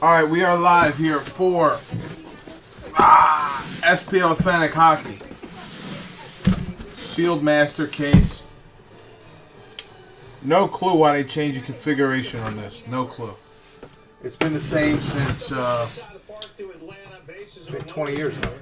All right, we are live here for SP Authentic Hockey. Shield Master case. No clue why they changed the configuration on this. No clue. It's been the same since 20 years now.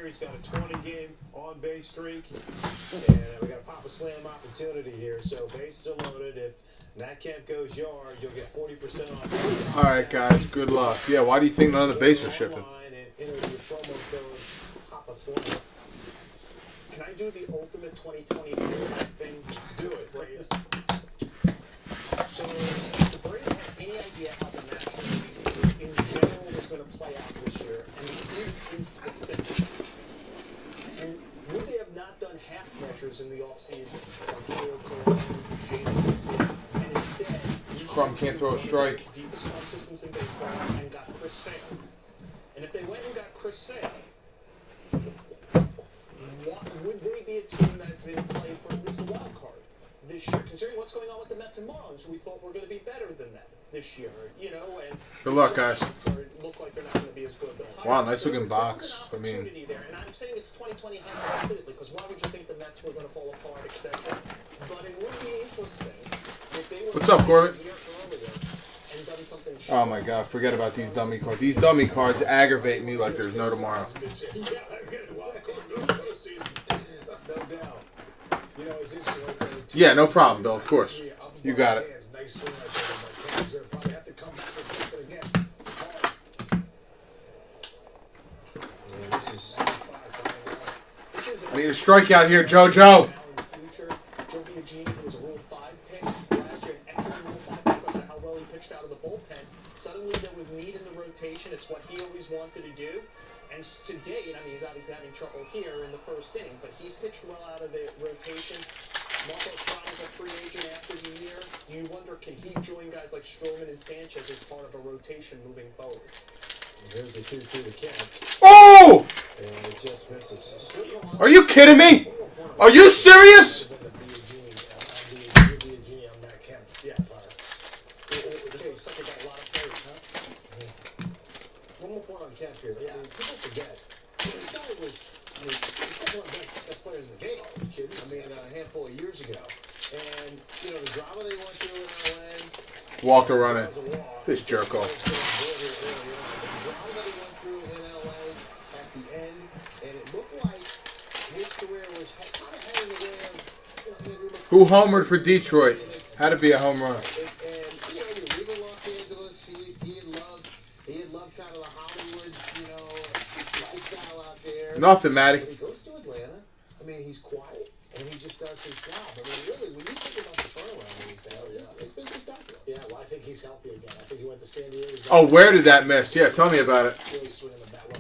He's got a 20-game on-base streak, and we got a pop a slam opportunity here. So bases are loaded. If that camp goes yard, you'll get 40% off. All right, guys. Good luck. Yeah. Why do you think none of the bases are shipping? Enter your promo code pop a slam. Can I do the ultimate 2020 thing? Let's do it, please. So, the Braves have any idea how the National League in general is going to play out this year, and it is in specific. And would they have not done half measures in the offseason, like and instead, Crumb can't throw a strike. Deepest farm systems in baseball and got Chris Sale. And if they went and got Chris Sale, would they be a team that's in play for at least a wild card this year? Considering what's going on with the Mets and Marlins, we thought we're going to be better than that this year, you know. And good luck, guys. Look like they're not going to be as good. Wow, nice looking box. I mean, there, and I'm saying it's 2020 hypothetically, because why would you think the Mets were going to fall apart, etc. But it would be interesting if they were. What's up, Corbett? Oh my God! Forget about these dummy cards. These dummy cards aggravate me like there's no tomorrow. Yeah, no problem, Bill. Of course, you got it. I need a strikeout here, JoJo. It's what he always wanted to do. And to date, I mean, he's obviously having trouble here in the first inning, but he's pitched well out of the rotation. Marco Estrada's a free agent after the year. You wonder, can he join guys like Stroman and Sanchez as part of a rotation moving forward? There's the 2-2 to Kemp. Oh! And it just misses. Are you kidding me? Are you serious? One more point on Kemp here. Yeah. People forget. This guy was, he's one of the best players in the game. Are you kidding? I mean, a handful of years ago. And, you know, the drama they went through in LA. Walk or run it. This jerk off. The drama that he went through in LA at the end. And it looked like his career was kind of hanging around. Who homered for Detroit? Had to be a home run. Nothing, Matty. He goes to Atlanta. I mean, he's quiet and he just does his job. I mean, really, when you think about the turnaround he's had, it's been spectacular. Yeah, well, I think he's healthy again. I think he went to San Diego. Oh, where did that miss? Yeah, tell me about it.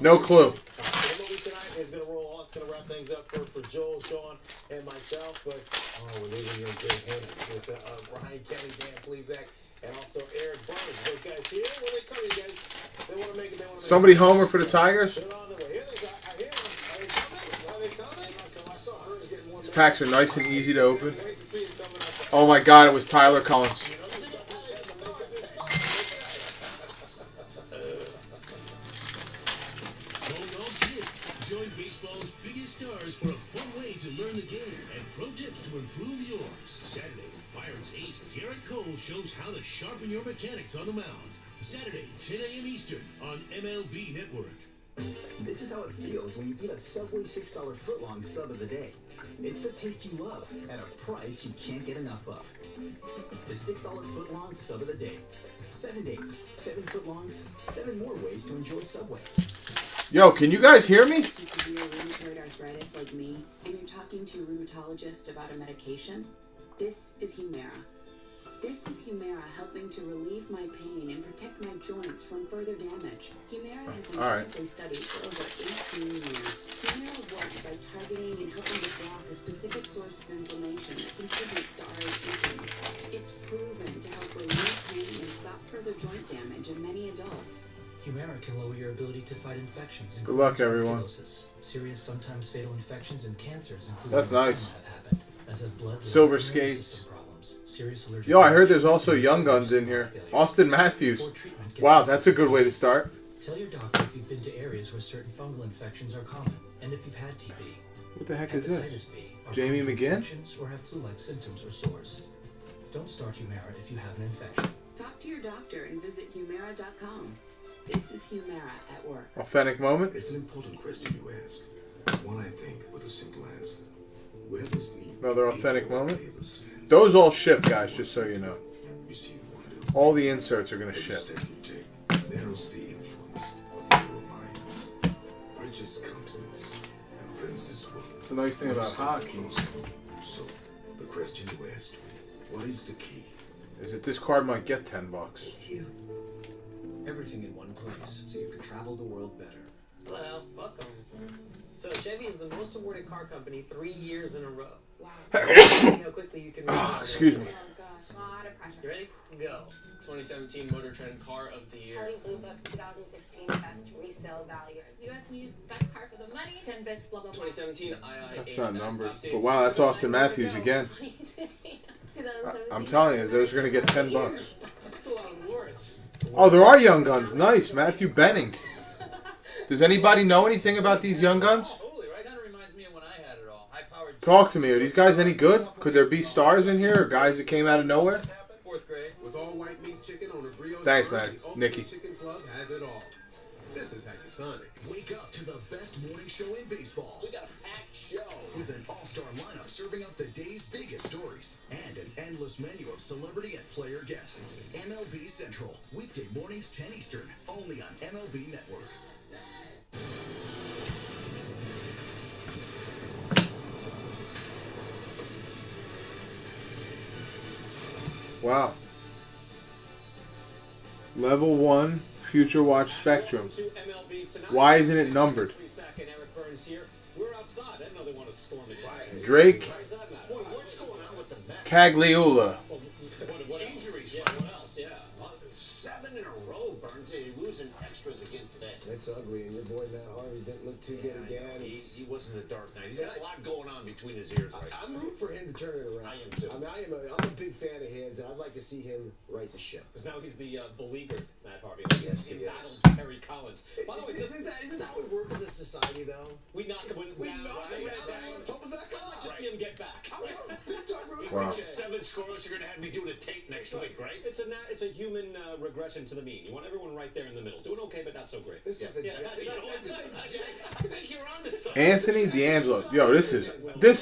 No clue. The movie tonight is going to roll on. It's going to wrap things up for Joel, Sean, and myself. But we're leaving you in good hands with Ryan, Kenny, Dan Plezak, and also Eric Burns. Those guys here, when they come, you guys, they want to make it. They want to make Somebody homer for the Tigers? They're on the way. Here they go. These packs are nice and easy to open. Oh my God, it was Tyler Collins. Join baseball's biggest stars for a fun way to learn the game and pro tips to improve yours. Saturday, Pirates ace Garrett Cole shows how to sharpen your mechanics on the mound. Saturday, 10 a.m. Eastern on MLB Network. This is how it feels when you eat a Subway $6 footlong sub of the day. It's the taste you love at a price you can't get enough of. The $6 footlong sub of the day. 7 days, 7 footlongs, 7 more ways to enjoy Subway. Yo, can you guys hear me? Severe rheumatoid arthritis like me, and you're talking to your rheumatologist about a medication? This is Humira. This is Humira helping to relieve my pain and protect my joints from further damage. Humira has been clinically studied for over 18 years. Humira works by targeting and helping to block a specific source of inflammation that contributes to RA symptoms. It's proven to help relieve stop further joint damage in many adults. Humira can lower your ability to fight infections. Good luck, everyone. Tuberculosis. Serious, sometimes fatal infections and cancers, including That's nice. lymphoma, have happened. As of blood, Silver liver, and immune skates. system problems, serious allergic Yo, I heard there's reactions, also Young Guns in here. Austin Matthews. Before treatment, get Wow, tested that's a for good way to TB. start. Tell your doctor if you've been to areas where certain fungal infections are common, and if you've had TB. What the heck is this? Hepatitis B are Jamie common McGinn? infections or have flu-like symptoms or sores. Don't start Humira if you have an infection. Talk to your doctor and visit Humira.com. This is Humira at work. Authentic moment. It's an important question you ask. One I think with a simple answer. Where does need Another authentic moment. fans? Those all ship, guys, just so you know. You see wonder. All the inserts are going to Every ship. step you take narrows the influence of your minds, bridges continents, and brings this world. It's a nice thing about closer hockey. and closer. So, the question you asked me, what is the key? Is that this card might get $10. It's you. Everything in one place, so you can travel the world better. Well, welcome. So Chevy is the most awarded car company 3 years in a row. Wow. See how quickly you can. Excuse me. Oh gosh, a lot of You pressure. ready? Go. 2017 Motor Trend Car of the Year. Kelley Blue Book 2016 Best Resale Value. US News Best Car for the Money. 10 Best blah blah blah. 2017 II. That's not numbered. But wow, that's Austin Matthews again. 2016. I'm telling you, those are going to get $10. That's a lot of awards. Oh, there are Young Guns. Nice. Matthew Benning. Does anybody know anything about these Young Guns? Totally, right? Kind of reminds me of when I had it all. High-powered. Talk to me. Are these guys any good? Could there be stars in here or guys that came out of nowhere? 4th grade. With all white meat chicken on a brioche. Thanks, bun, man. the Ultimate Nikki. Chicken Club has it all. This is how you son it. Wake up to the best morning show in baseball. We got a packed show. With an all-star lineup serving up the day's biggest stories and an endless menu of celebrity and player guests. MLB Central, weekday mornings 10 Eastern, only on MLB Network. Wow. Level 1 Future Watch Spectrum. Why isn't it numbered? Eric Burns here. We're outside. I didn't know they want to storm it. Drake Boy, what's going on with the Mets? Cagliula. What injuries? Yeah, what else? Yeah. 7 in a row, Burns. They losing extras again today. It's ugly, and your boy Matt Harvey didn't look too good again. He wasn't the Dark Knight. He's got a lot going on between his ears right I'm now. rooting for him to turn it around. I am too. I mean, I'm a big fan of his, and I'd like to see him right the ship. Because now he's the beleaguered Matt Harvey. Yes, he in is. battle with Terry Collins. By the way, Isn't that what we work as a society, though? we knocked him down. Put him back I'd like to up. see him get back. I was on big time rooting Wow. for him. 7 scoreless. You're going to have me doing a tape next week, right? It's a human regression to the mean. You want everyone right there in the middle. Doing okay, but not so great. This is a I think you're on to something. Anthony D'Angelo. Yo, this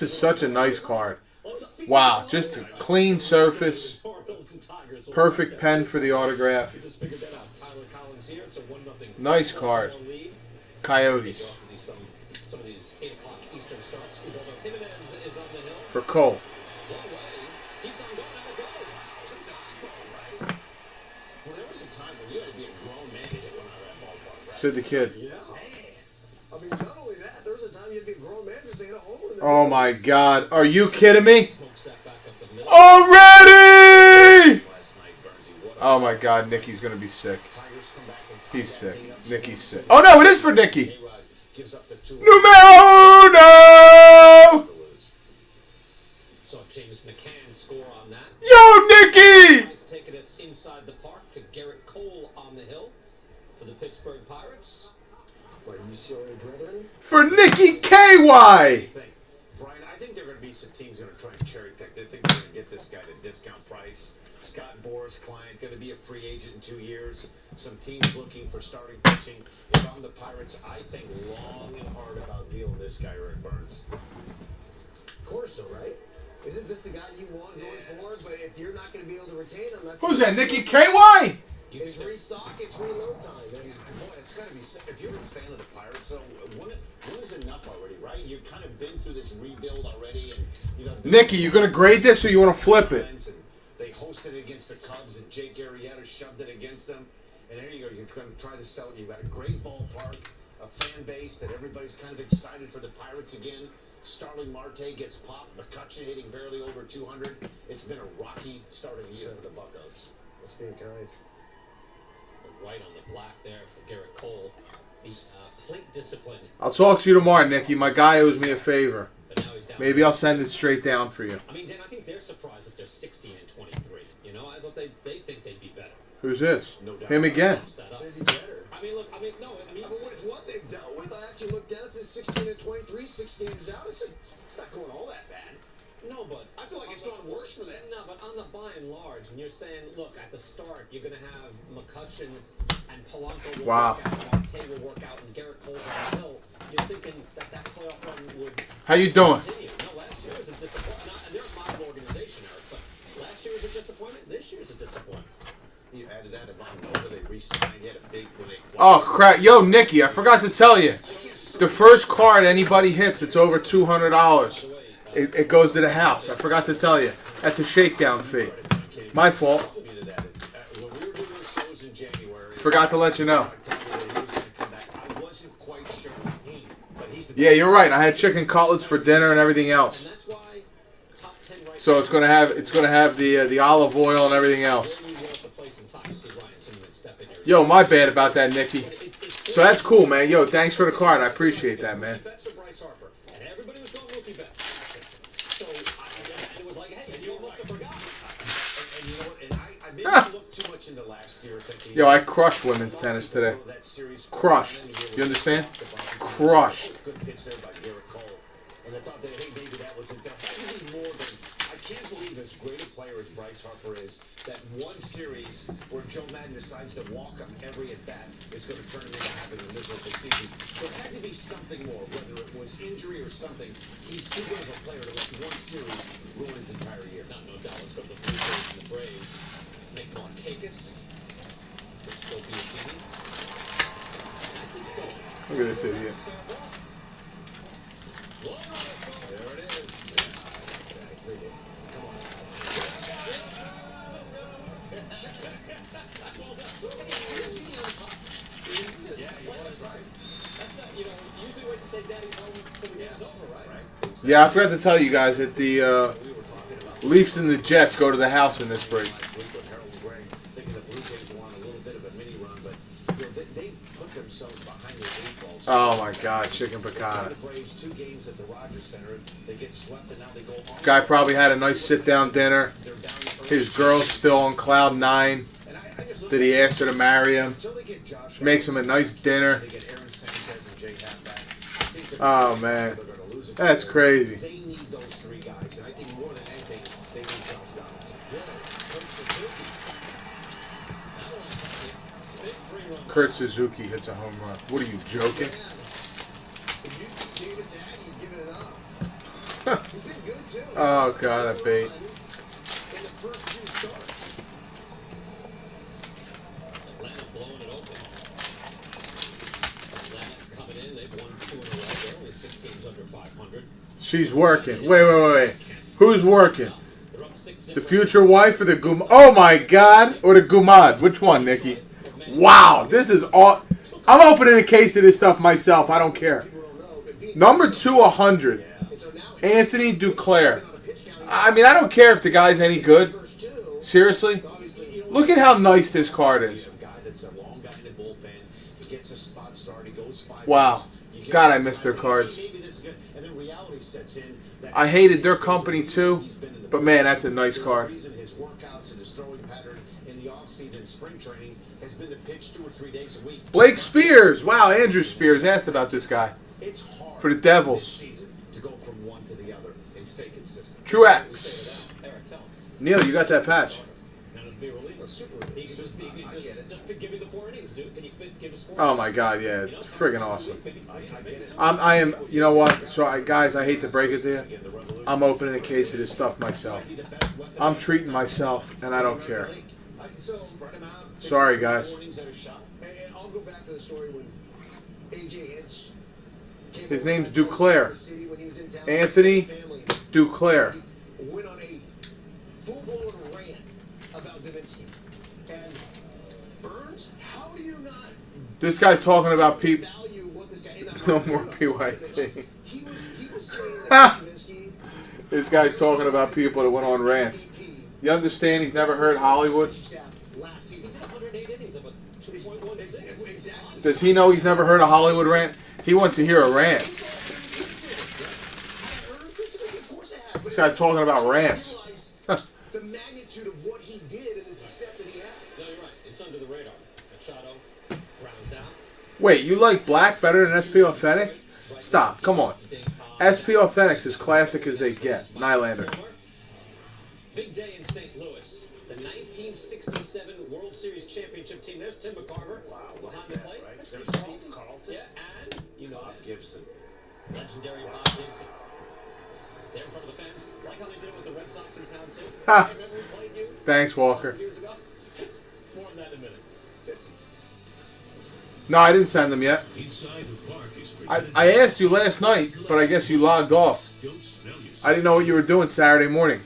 is such a nice card. Wow, just a clean surface. Perfect pen for the autograph. Just figured that out. Tyler Collins here. It's a 1-0. Nice card. Coyotes. Some of these 8 o'clock Eastern starts. Ubaldo Jimenez is on the hill. For Cole. One way. Keeps on going. Out it goes. Right. Well, there was a time when you had to be a grown man to hit one out of that ballpark, right? Sid the Kid. Yeah. I mean, not only that, there was a time you had to be a grown man just to hit a homer. Oh my God. Are you kidding me? Smokes that back up the middle. Already! Last night, Bernsey, what a- Oh my God, Nicky's gonna be sick. Tigers come back and He's sick. clean up Nicky's some- sick. Oh no, it is for Nicky. A-Rod gives up the 2. Numero uno! Saw James McCann score on that. Yo, Nicky! He's taking us inside the park to Garrett Cole on the hill for the Pittsburgh Pirates. But UCLA brethren? For Nicky KY! Brian, I think there are going to be some teams going to try and cherry pick. They think they're going to get this guy at a discount price. Scott Boras, client, going to be a free agent in 2 years. Some teams looking for starting pitching. If I'm the Pirates, I think long and hard about dealing this guy, Rick Burns. Of course, though, right? Isn't this the guy you want going forward? But if you're not going to be able to retain him, that's... Who's that, Nicky KY? It's restock, it's reload time. Yeah, boy, it's got to be... If you're a fan of the Pirates, though, when is enough already, right? You've kind of been through this rebuild already, and... You know, Nicky, you gonna grade this or you wanna flip it? And they hosted it against the Cubs, and Jake Arrieta shoved it against them. And there you go. You're going to try to sell it. You've got a great ballpark, a fan base that everybody's kind of excited for the Pirates again. Starling Marte gets popped. McCutcheon hitting barely over 200. It's been a rocky start of the year for the Buccos. That's being kind. Right on the black there for Garrett Cole. He's plate discipline. I'll talk to you tomorrow, Nicky. My guy owes me a favor. But now he's down. Maybe I'll send it straight down for you. I mean, Dan, I think they're surprised that they're 16 and 23. You know, I thought they think they'd be better. Who's this? No doubt. Him again. They'd be better. I mean, look, I mean, no, I mean, But what is what they've dealt with? I actually looked down. It says 16 and 23, 6 games out. It's not going all that bad. no, but I feel like it's gone worse for them. No, but on the by and large, when you're saying, look, at the start, you're going to have McCutcheon and Polanco will Wow. work out, Marte will work out, and Garrett Cole's on the hill. You're thinking that playoff run would How you doing? continue. No, last year was a disappointment. And they're a model organization, Eric, but last year was a disappointment. This year is a disappointment. You added that to Von Nova. They re-signed. He had a big when they. Oh, crap. Yo, Nicky, I forgot to tell you. The first card anybody hits, it's over $200. It goes to the house. I forgot to tell you. That's a shakedown fee. My fault. When we were doing those shows in January. Forgot to let you know. I wasn't quite sure. But he's the Yeah, you're right. I had chicken cutlets for dinner and everything else. And that's why top 10 right So it's gonna have the olive oil and everything else. now, you want the place in top. You see Ryan Zimmerman step in here. Yo, my bad about that, Nicky. So that's cool, man. Yo, thanks for the card. I appreciate that, man. Bets for Bryce Harper, and everybody was going rookie bets. So it was like, hey, you almost forgot. And you know what? And I maybe looked too much into last year thinking. Yo, I crushed women's tennis today. Crushed. You understand? Crushed. Good pitch there by Garrett Cole. And I thought that, hey, maybe that was it. That had to be more than. I can't believe as great a player as Bryce Harper is, that one series where Joe Madden decides to walk him every at bat is going to turn him into having a miserable season. There had to be something more, whether it was injury or something. He's too good of a player to let one series ruin his entire year. No doubt. Let's go to the Blue Jays and the Braves. Nick Markakis. Will still be a team. That keeps going. Look at this idiot. There it is. Come on. Yeah, he was right. That's not, you know, usually wait to say daddy's home till the game's over, right? Yeah, I forgot to tell you guys that the Leafs and the Jets go to the house in this break. Thinking the Blue Jays want a little bit of a mini run, but you know, they put themselves behind the eight ball. Oh my God, chicken The piccata. Braves 2 games at the Rogers Center. They get swept, and now they go on. Guy probably had a nice sit-down dinner. They're down His girl's still on cloud 9. and I just look That he asked her to marry him. until they get Josh. She makes him a nice dinner. They get Aaron Sanchez and Jay Happ back. I think they're Oh man, they're gonna lose it. that's crazy. They need those 3 guys, and I think more than anything, they need Josh Donaldson. Kurt Suzuki hits a home run. What are you joking? If you see Davis Aggie giving it up, he's been good too. Oh God, a bait. In the first 2 starts. Atlanta blowing it open. Atlanta coming in. They've won 2 in a row. They're only 6 games under 500. She's working. Wait. Who's working? They're up 6 The future wife or the gum? Oh my God, or the gumad? Which one, Nicky? Wow, this is all. I'm opening a case of this stuff myself. I don't care. Number 200, Anthony Duclair. I mean, I don't care if the guy's any good. Seriously, look at how nice this card is. Wow. God, I miss their cards. I hated their company too, but man, that's a nice card. His workouts and his throwing pattern in the offseason, spring training, has been to pitch 2 or 3 days a week. Blake Spears. Wow, Andrew Spears asked about this guy. It's hard For the Devils. this season to go from one to the other and stay consistent. Truex. Eric, tell him. Neil, you got that patch. Now to be a reliever, super reliever. He can I get it. just give me the 4 innings, dude. Can you give us 4 Oh innings? my God, yeah, it's friggin' awesome. I get it. I am. You know what? So, guys, I hate to break it to you. I'm opening a case of this stuff myself. I'm treating myself, and I don't care. So, spread 'em out. Sorry, guys. And I'll go back to the story when AJ Hinch came His over name's to Duclair. the city when he was in town. Anthony Family. Duclair. He went on a full-blown rant about Davinsky. And Burns, how do you not This guy's talking about people. value what this guy? No more PYT. He was saying that Davinsky This guy's talking about people that went on rants. You understand he's never heard Hollywood? last season. He did 108 innings of a Does he know he's never heard a Hollywood rant? He wants to hear a rant. This guy's talking about rants. The magnitude of what he did and the success that he had. No, you're right. It's under the radar. Machado grounds out. Wait, you like Black better than SP Authentic? Stop. Come on. SP Authentic's as classic as they get. Nylander. Big day in St. Louis. The 1967 World Series championship team. There's Tim McCarver. Wow, behind the plate. right? That's There's Steve Steve Carlton. Yeah, and you know Bob that. Gibson. Legendary Bob Gibson. There in front of the fans. Like how they did it with the Red Sox in town, too. Ha. Hey, remember we played you Thanks, Walker. years ago? More on that in a minute. 50. No, I didn't send them yet. Inside the park is I asked you last night, but I guess you logged off. Don't smell yourself. I didn't know what you were doing Saturday morning.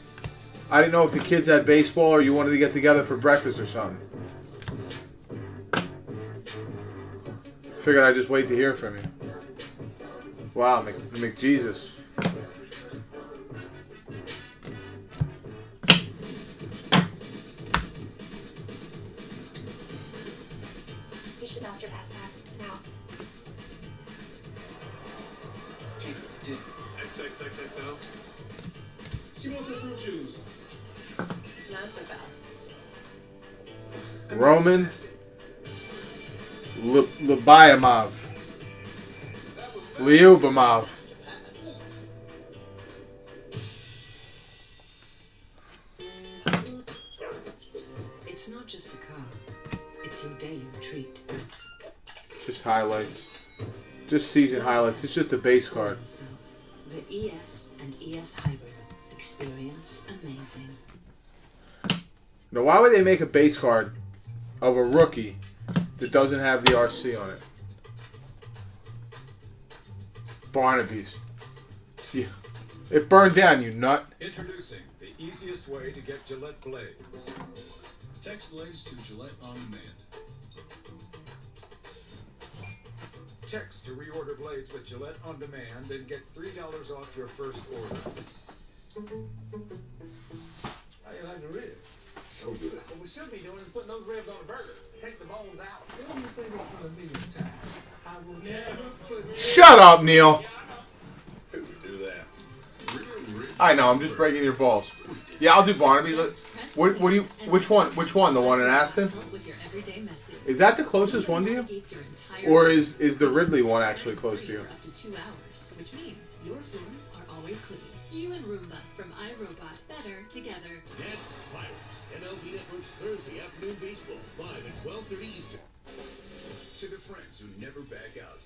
I didn't know if the kids had baseball or you wanted to get together for breakfast or something. Figured I'd just wait to hear from you. Wow, McJesus. You should not surpass that. Now. XXXXL. She wants some fruit juice. No, so fast. Roman Lyubimov. Lyubimov. It's not just a car. It's your daily treat. Just highlights. Just season highlights. It's just a base card. The ES and ES Hybrid. Experience amazing. Now, why would they make a base card of a rookie that doesn't have the RC on it? Barnaby's. Yeah. It burned down, you nut. Introducing the easiest way to get Gillette blades. Text blades to Gillette on demand. Text to reorder blades with Gillette on demand and get $3 off your first order. How you like the ribs? So good. What we should be doing is putting those ribs on a burger. Take the bones out. Let me say this for a million times. I will never put Shut up, Neil. Who would do that? I know, I'm just breaking your balls. Yeah, I'll do Barnaby's. What do you? Which one? Which one? The one in Aston? With your everyday message. Is that the closest one to you? Or is the Ridley one actually close to you? Up to 2 hours, which means your floors are always clean. You and Roomba from iRobot, better together. Nats Pirates. MLB Network's Thursday afternoon baseball, live at 12:30 Eastern. To the friends who never back out.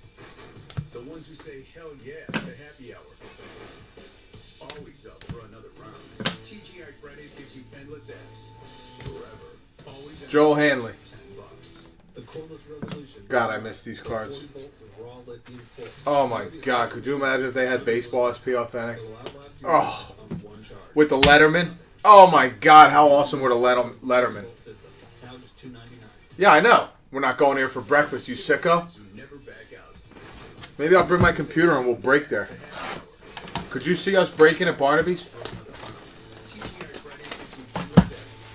The ones who say hell yeah to happy hour. Always up for another round. TGI Fridays gives you endless apps. Forever. Always Joel Hanley. $10. The cordless revolution. God, I miss these cards. 40 volts of raw lithium pulse. Oh my God, could you imagine if they had baseball SP Authentic? Will outlast you Oh, on one charge. with the Letterman. Oh my God, how awesome were the Letterman? Volt system. Now just $2.99. Yeah, I know. We're not going here for breakfast, you sicko. who never back out. Maybe I'll bring my computer and we'll break there. Could you see us breaking at Barnaby's? TGI Fridays gives you endless apps.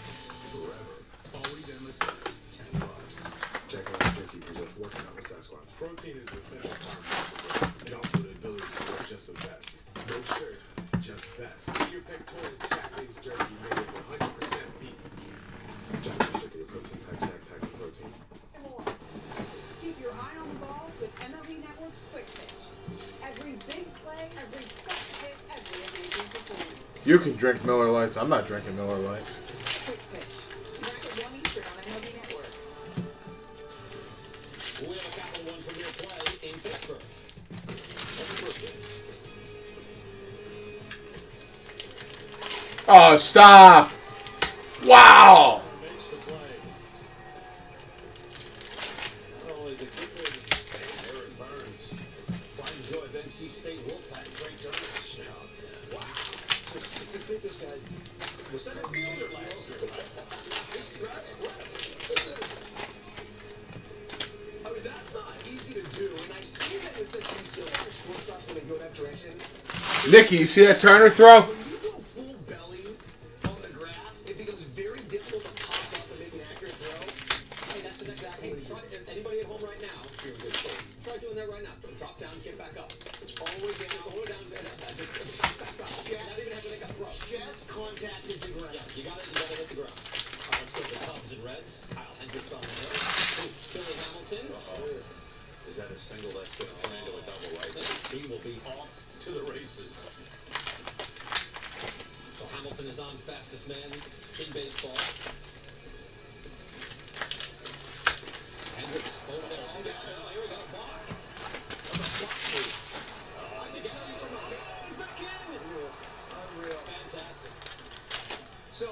Forever. Always endless apps. $10. Check out Turkey presents Working Out with Sasquatch. Protein is the essential part of muscle growth and also the ability to work just the best. No shirt, just best. Get your pectoral Japanese jerky made with 100% beef. Japanese chicken with protein pack snack pack with protein. Keep your eye on the ball with MLB Network's Quick Pitch. Every big play, every quick hit, every amazing performance. You can drink Miller Lights. I'm not drinking Miller Lights. Quick Pitch. Tonight at 1 Eastern on MLB Network. We have a Capital One Premier play in Pittsburgh. Oh, stop! Wow! Bench to play. Not only the keeper, Aaron Burns. Pride and joy, NC State Wolfpack. Great turns. Wow. To think this guy was center fielder last year, right? This is right. I mean, that's not easy to do. And I see that it's such easy to shortstops when they go that direction. Nikki, you see that Turner throw? When you go full belly on the grass, it becomes very difficult to pop up and make an accurate throw. Hey, that's exactly. Anybody at home right now, if you're Try doing that right now. Drop down, get back up. All the way down, just back up. Not even having to make a throw. Chest contact with the ground. Yeah, you gotta hit the ground. All right, let's go to the Cubs and Reds. Kyle Hendricks on the hill. Billy Hamilton. Is that a single that's going to turn into a double, right? He will be off to the races. So Hamilton is on fastest man in baseball. Hendricks over there. See that? Here we go. Block. On the block sweep. I can tell you from a he's back in. Unreal. Fantastic. So,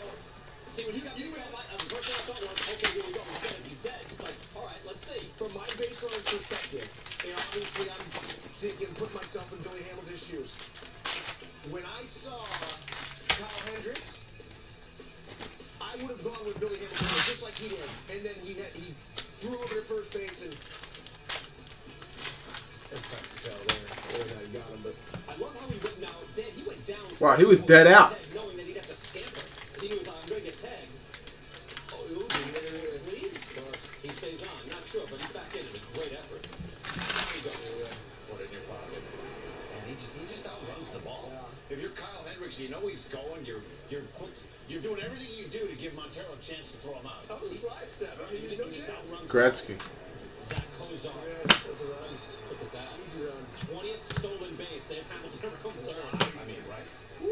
see, when he got the first thing I thought was, okay, here we go. He's dead. It's like, all right, let's see. From my baseline perspective, and obviously I'm thinking, put myself in Billy Hamilton's shoes. When I saw Kyle Hendricks, I would have gone with Billy Hamilton just like he did. And then he threw over to first base and that's tough to tell there. He got him, but I love how he went now. Dan, he went down. Wow, he was dead out. Knowing that he'd have to scamper. Because he knew I'm going to get tagged. Oh, sleeve? He stays on. Not sure, but he's back in. A great effort. There you go. put it in your pocket. And he just outruns the ball. Yeah. If you're Kyle Hendricks, you know he's going. You're doing everything you do to give Montero a chance to throw him out. That was a sidestep. I mean, no chance. Gretzky. Zach Kozar. Yeah, that's a run. Look at that. Easy run. 20th stolen base. There's Hamilton around third. I mean, right? Woo!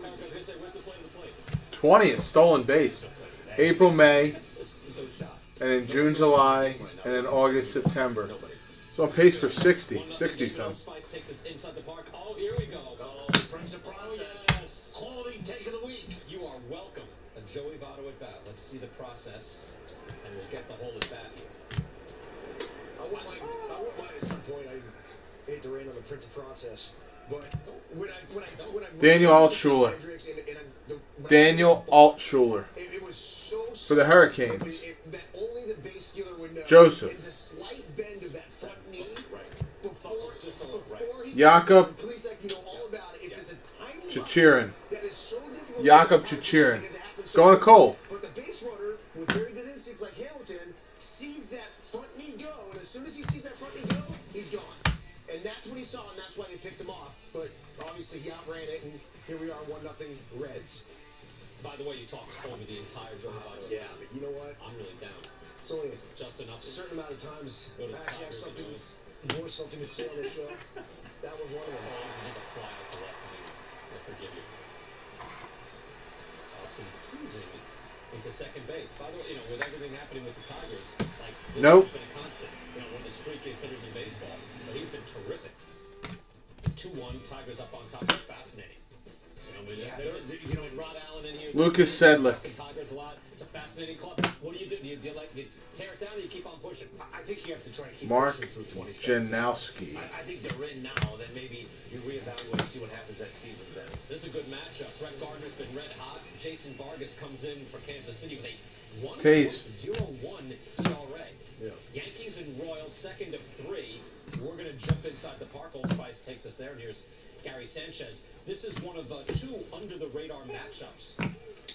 I was going to say, where's the play to the plate? 20th stolen base. April, May, and then June, July, and then August, September. So on pace for 60 some. Spice takes us inside the park. Oh, here we go. Oh, Prince of Process. Yes. Quality take of the week. You are welcome. A Joey Votto at bat. Let's see the process, and we'll get the whole at bat here. I wouldn't mind at some point. I hate to rain on the Prince of Process, but when I Daniel Altshuler. Daniel Altshuler. It was so for the Hurricanes. that only the base stealer would know. Joseph. It's a slight bend of that front knee. Right. Before he Jakob please, like, you know all about it. It's just a tiny Chichirin. that is so difficult. Jakob Chichirin. Going to Cole. But the base runner with very good instincts like Hamilton sees that front knee go, and as soon as he sees that front knee go, he's gone. And that's what he saw, and that's why they picked him off. But obviously he outran it, and here we are, 1-0 Reds. By the way, you talked over the entire Joey Votto. Yeah, but you know what? I'm really down. It's only Just enough. a certain amount of times Go to the actually have Tigers, something more something to say on the show. That was one of them. Oh, this is just a fly out to left. I forgive you. Upton cruising into second base. By the way, you know, with everything happening with the Tigers, like this has been a constant. You know, one of the streakiest hitters in baseball, but he's been terrific. 2-1, Tigers up on top. Fascinating. You know, Rod Allen in here. Lucas Sedlick. Tigers a lot. It's a fascinating club. What do you do? Do you tear it down, or you keep on pushing? I think you have to try and keep Mark pushing through 2017. Janowski. I think they're in now. Then maybe you reevaluate and see what happens at season's end. This is a good matchup. Brett Gardner's been red hot. Jason Vargas comes in for Kansas City with a 1.01 ERA. Yeah. Yankees and Royals, second of 3. We're going to jump inside the park. Old Spice takes us there. And here's Gary Sanchez. This is one of 2 under-the-radar matchups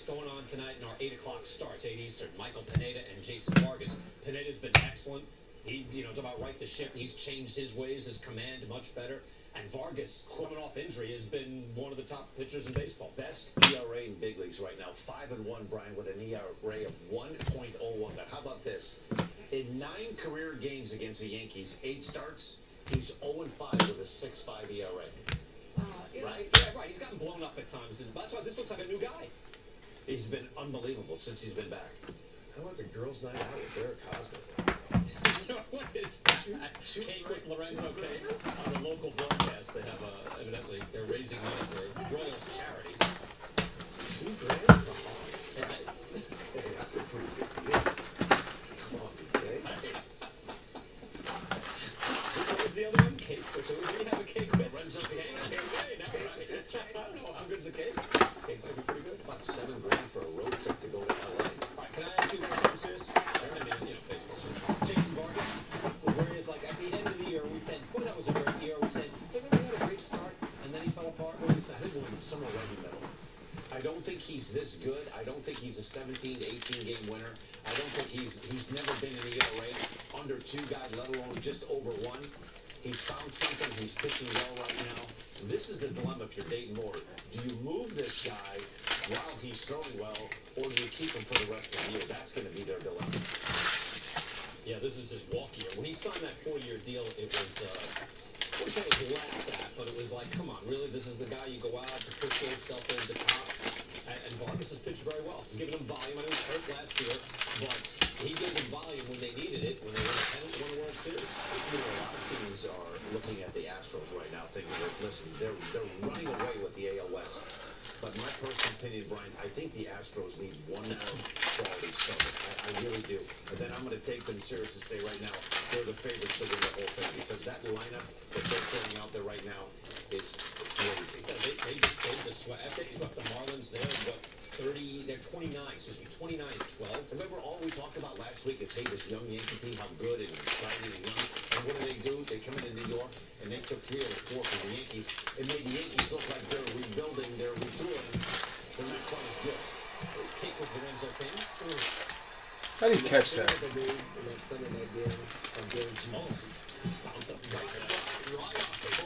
going on tonight in our 8 o'clock starts, 8 Eastern. Michael Pineda and Jason Vargas. Pineda's been excellent. He, it's about right the ship. He's changed his ways, his command much better. And Vargas, coming off injury, has been one of the top pitchers in baseball. Best ERA in big leagues right now. 5-1, Brian, with an ERA of 1.01. How about this? In 9 career games against the Yankees, 8 starts, he's 0-5 with a 6.5 ERA. Right? Yeah, right. He's gotten blown up at times, and that's why this looks like a new guy. He's been unbelievable since he's been back. How about the girls' night out with Derek Cosby? What is that? Cake with Lorenzo Cake on the local broadcast. They have evidently they're raising money for Royals charities. $2,000? Hey, that's a pretty big deal. Come on, BK. What was the other one? Cake with who? We have a cake with Lorenzo Cake. Hey, now, right? I don't know how good's the cake. Cake might be pretty good. About $7 grand for a road trip to go to LA. All right, can I ask you something serious? Sure. I mean, baseball serious. Jason Vargas, where is like at the end of the year, we said, well, that was a great year. We said, they really had a great start, and then he fell apart. What did we say? I think we're somewhere right in the middle. I don't think he's this good. I don't think he's a 17 to 18 game winner. I don't think He's never been in the ERA under 2 guys, let alone just over 1. He's found something. He's pitching well right now. This is the dilemma if you're Dayton Moore. Do you move this guy while he's throwing well, or do you keep him for the rest of the year? That's going to be their dilemma. Yeah, this is his walk year. When he signed that 4-year deal, it was, I wouldn't say it was laughed at, but it was like, come on, really? This is the guy you go out to push yourself in the top? And Vargas has pitched very well. He's given them volume. I know he was hurt last year, but he gave them volume when they needed it, when they won a World Series. You know, a lot of teams are looking at the Astros right now thinking, listen, they're running away with the AL West. But my personal opinion, Brian, I think the Astros need one more quality starter. I really do. And then I'm going to take them serious and say right now, they're the favorites to win the whole thing. Because that lineup that they're throwing out there right now is crazy. They just swept. After they swept the Marlins, they're 29, 29-12. Remember all we talked about last week is, hey, this young Yankee team, how good and exciting and young. And what do? They come into New York and they took 3 out of 4 from the Yankees. It made the Yankees look like they're rebuilding, they're retooling. They're not quite as good. There's Kate with Lorenzo King. How do you catch that? Stomped up right off the ball.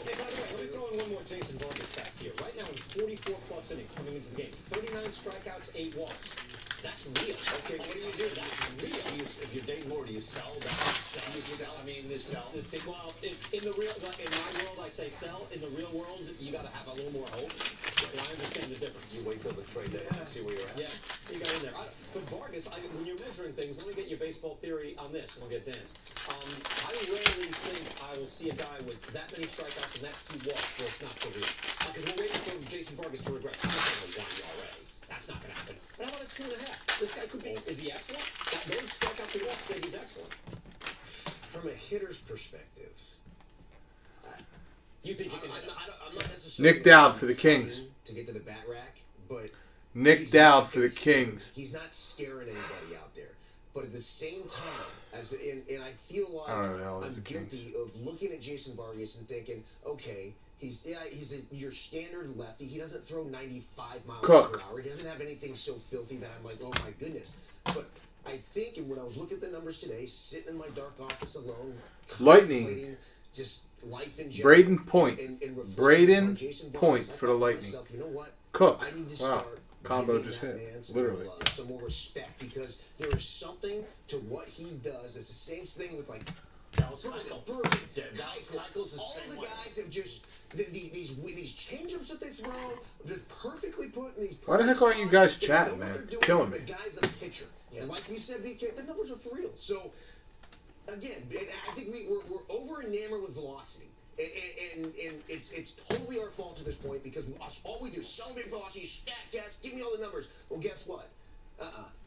Hey, by the way, let me throw in one more Jason Vargas fact here. Right now, he's 44+ innings coming into the game. 39 strikeouts, 8 walks. That's real. Okay, what do you do? That's real. If you're Dayton Moore, do you sell that? Do you sell? I mean, this sell. Well, in my world, I say sell. In the real world, you got to have a little more hope. And I understand the difference. You wait till the trade day and see where you're at. Yeah, you got in there. But Vargas, when you're measuring things, let me get your baseball theory on this, and we'll get Dan's. I rarely think I will see a guy with that many strikeouts and that few walks where it's not for real. Because we're waiting for Jason Vargas to regress. I'm not going to 1 ERA. That's not going to happen. But how about a 2.5? This guy could be. Is he excellent? Those strikeouts and walks say he's excellent. From a hitter's perspective, you think I'm not necessarily Nick Dowd for the Kings. To get to the bat rack, but Nick Dowd for the Kings. He's not scaring anybody out there. But at the same time, and I feel like I'm guilty of looking at Jason Vargas and thinking, okay, he's your standard lefty. He doesn't throw 95 miles per hour. He doesn't have anything so filthy that I'm like, oh my goodness. But I think, and when I was looking at the numbers today, sitting in my dark office alone, Lightning. Just life in general. Braden Point. Braden Point for the Lightning. Myself, you know what? Cook. I need to Wow. start Combo just hit. Literally. Some more respect, because there is something to what he does. It's the same thing with like Dallas Keuchel. Keuchel. All the guys have just these change-ups that they throw, just perfectly put in these. Why the heck aren't you guys chatting, man? Killing me. The guy's a pitcher, and like you said, BK, the numbers are for real. So again, I think we're over enamored with velocity. And it's totally our fault to this point, because all we do is celebrate velocity, stat cats, give me all the numbers. Well, guess what?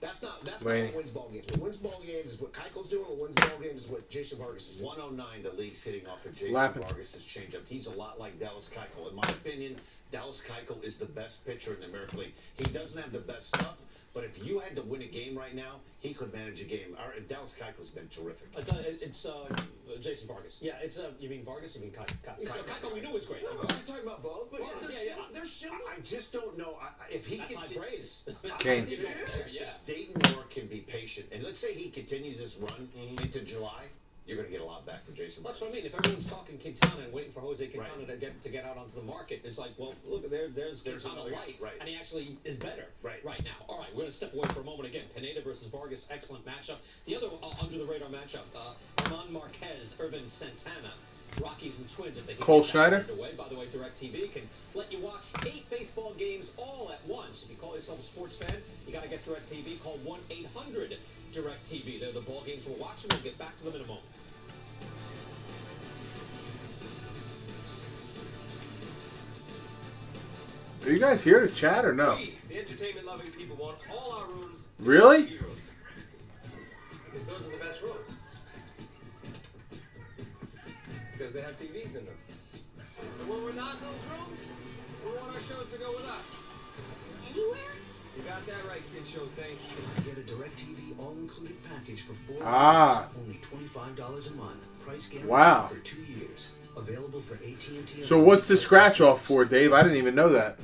That's not what wins ball games. What wins ball games is what Keuchel's doing. What wins ball games is what Jason Vargas is. 109, the league's hitting off of Jason Vargas' changeup. He's a lot like Dallas Keuchel. In my opinion, Dallas Keuchel is the best pitcher in the American League. He doesn't have the best stuff, but if you had to win a game right now, he could manage a game. Dallas Keuchel's been terrific. It's Jason Vargas. Yeah, it's you mean Vargas? You mean Keuchel? We knew was great. No, we're talking about both, but they're similar. I just don't know if he. That's high praise. Kane. Dayton Moore can be patient, and let's say he continues this run into July. You're going to get a lot back from Jason Vargas. That's what I mean. If everyone's talking Quintana and waiting for Jose Quintana to get out onto the market, it's like, well, look, there's Quintana light, and he actually is better right now. All right, we're going to step away for a moment again. Pineda versus Vargas, excellent matchup. The other under-the-radar matchup, Armand Marquez, Irvin Santana. Rockies and Twins, if they can Cole get Schneider. Underway. By the way, DirecTV can let you watch 8 baseball games all at once. If you call yourself a sports fan, you got to get DirecTV. Call 1-800-DirecTV. They're the ball games we're watching. We'll get back to them in a moment. Are you guys here to chat or no? The entertainment-loving people want all our rooms. Really? Because those are the best rooms. Because they have TVs in them. And when we're not in those rooms, we want our shows to go with us. Anywhere? You got that right, Kid Show. Thank you. Get a DirecTV all-included package for $4. Only $25 a month. Price guaranteed for 2 years. Available for AT&T. So what's the scratch off for, Dave? I didn't even know that.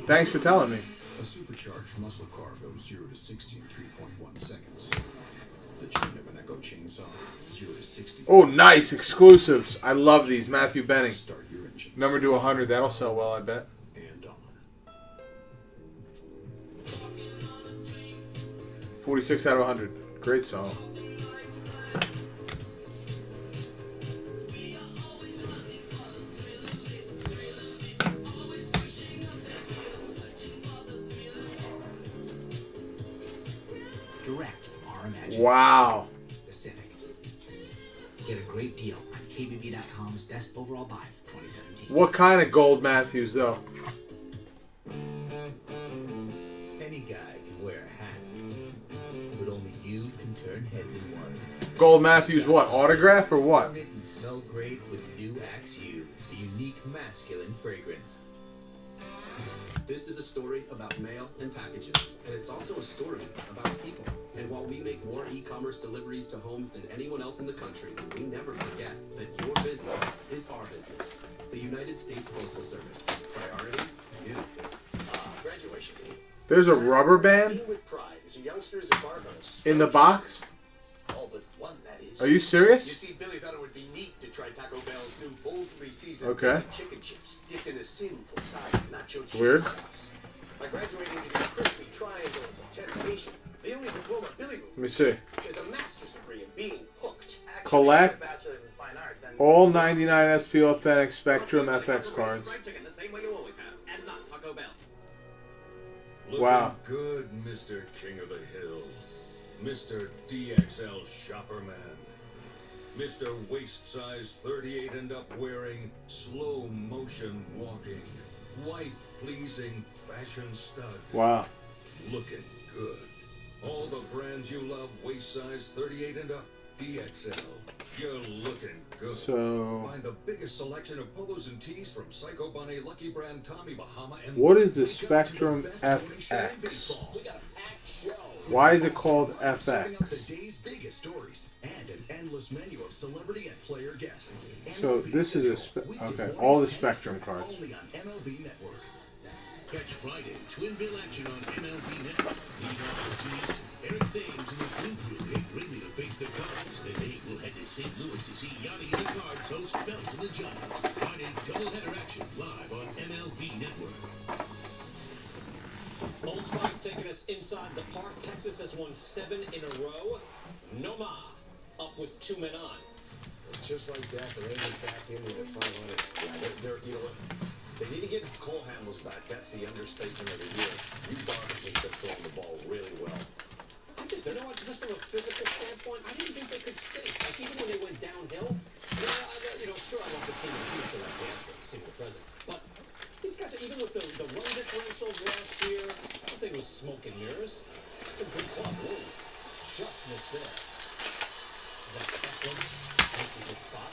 Thanks for telling me. A supercharged muscle car goes 0 to 60 in 3.1 seconds. Oh, nice exclusives. I love these. Matthew Benning. Number to 100. That'll sell well, I bet. 46 out of 100. Great song. Direct our imagination. Wow. Pacific. Get a great deal on KBB.com's best overall buy for 2017. What kind of gold Matthews, though? Any guy can wear a hat, but only you can turn heads in one. Gold Matthews, what? Autograph or what? Own it and smell great with new Axe U, the unique masculine fragrance. This is a story about mail and packages, and it's also a story about people. And while we make more e-commerce deliveries to homes than anyone else in the country, we never forget that your business is our business. The United States Postal Service. Priority, you. Graduation. There's a rubber band Being with pride is a youngsters at Barbados. in the box? All but one, that is. Are you serious? You see, Billy thought it would be neat to try Taco Bell's new bold three-season Okay. chicken chips dipped in a sinful side of nacho cheese Weird. sauce. By graduating to these crispy triangles of temptation, the only diploma Billy will Let me see. is a master's degree in being hooked. Collect all 99 SP Authentic Spectrum FX cards. Fried chicken the same way you always have, and not Taco Bell. Wow. Good, Mr. King of the Hill. Mr. DXL Shopperman. Mr. Waist Size 38 and up wearing, slow motion walking, wife pleasing fashion stud. Wow. Looking good. All the brands you love, waist size 38 and up. DXL. You're looking good. So- Find the biggest selection of polos and tees from Psycho Bunny, Lucky Brand, Tommy Bahama, and What is the Spectrum FX? Why is it called FX? The day's biggest stories and an endless menu of celebrity and player guests. So this is okay. All the Spectrum cards. Only on MLB Network. Catch Friday Twin Bill action on MLB Network. Lead opportunities. Eric Thames and the Blue Crew head Wrigley to face the Cubs. Then Nate will head to St. Louis to see Yanni and the Cards host Bells and the Giants. Friday doubleheader action live on MLB Network. Old Spice taking us inside the park. Texas has won 7 in a row. Noma up with 2 men on. Just like that, the Rangers back into the 500. Yeah, they're, you know what? They need to get Cole Hamels back. That's the understatement of the year. You Darvish has been throwing the ball really well. You know what, just from a physical standpoint, I didn't think they could skate. Like, even when they went downhill, sure, I love the team in Houston, that's the Astros, team of the president. But these guys, even with the run differentials last year, I don't think it was smoke and mirrors. It's a good club. Whoa. Shucks missed there. Zach Eflin misses a spot.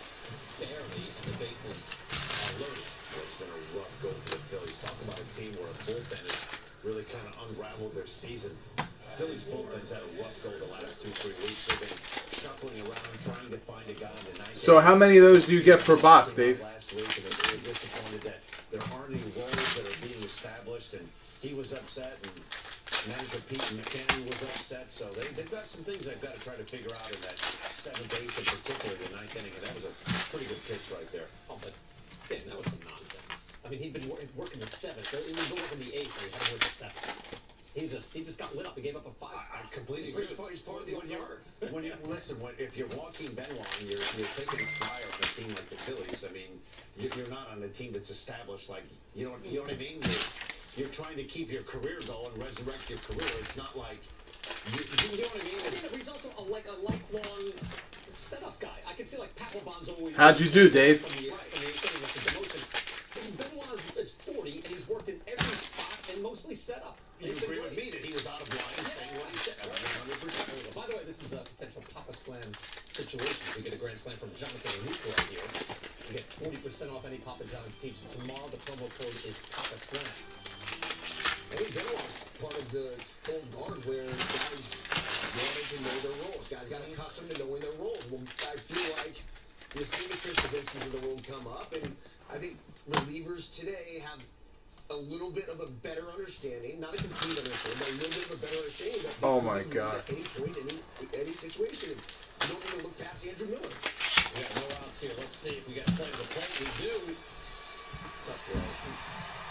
Barely, and the bases are loaded. Well, it's been a rough go for the Phillies. Talk about a team where a bullpen has really kind of unraveled their season. Phillies bullpen's had a rough go the last 2-3 weeks. They've been shuffling around trying to find a guy in the ninth. So how many of those do you get per box, Dave? Last week, and they're really disappointed that there aren't any roles that are being established, and he was upset, and manager Pete McCann was upset. So they've got some things they've got to try to figure out in that 7th, 8th, in particular, the 9th inning, and that was a pretty good pitch right there. Oh, but Dan, that was some nonsense. I mean, he'd been working the 7th. He was working the 8th, and he had to work the 7th. He just got lit up. He gave up a 5. I completely agree. He's part of the yard. If you're Joaquin Benoit and you're taking a flyer on a team like the Phillies, I mean, you're not on a team that's established. Like you know what I mean? You're trying to keep your career going, resurrect your career. It's not like you know what I mean? I mean, he's also a lifelong setup guy. I could see like Papa Bonzo. How'd you do, Dave? Benoit is 40 and he's worked in every spot and mostly setup. You agree with me that he was out of line saying what he said? 100%. By the way, this is a potential Papa Slam situation. We get a grand slam from Jonathan Anuka right here. We get 40% off any Papa John's pizza. Tomorrow, the promo code is Papa Slam. Hey, Benoit's part of the old guard where guys wanted to know their roles. Guys got accustomed to knowing their roles. Well, I feel like you're seeing the Kristaviskis of the world come up, and I think relievers today have a little bit of a better understanding, not a complete understanding, but a little bit of a better understanding that Oh my God. at any point, any situation. You don't need to look past Andrew Miller. We got no outs here. Let's see if we got to play the plate. We do. Tough throw.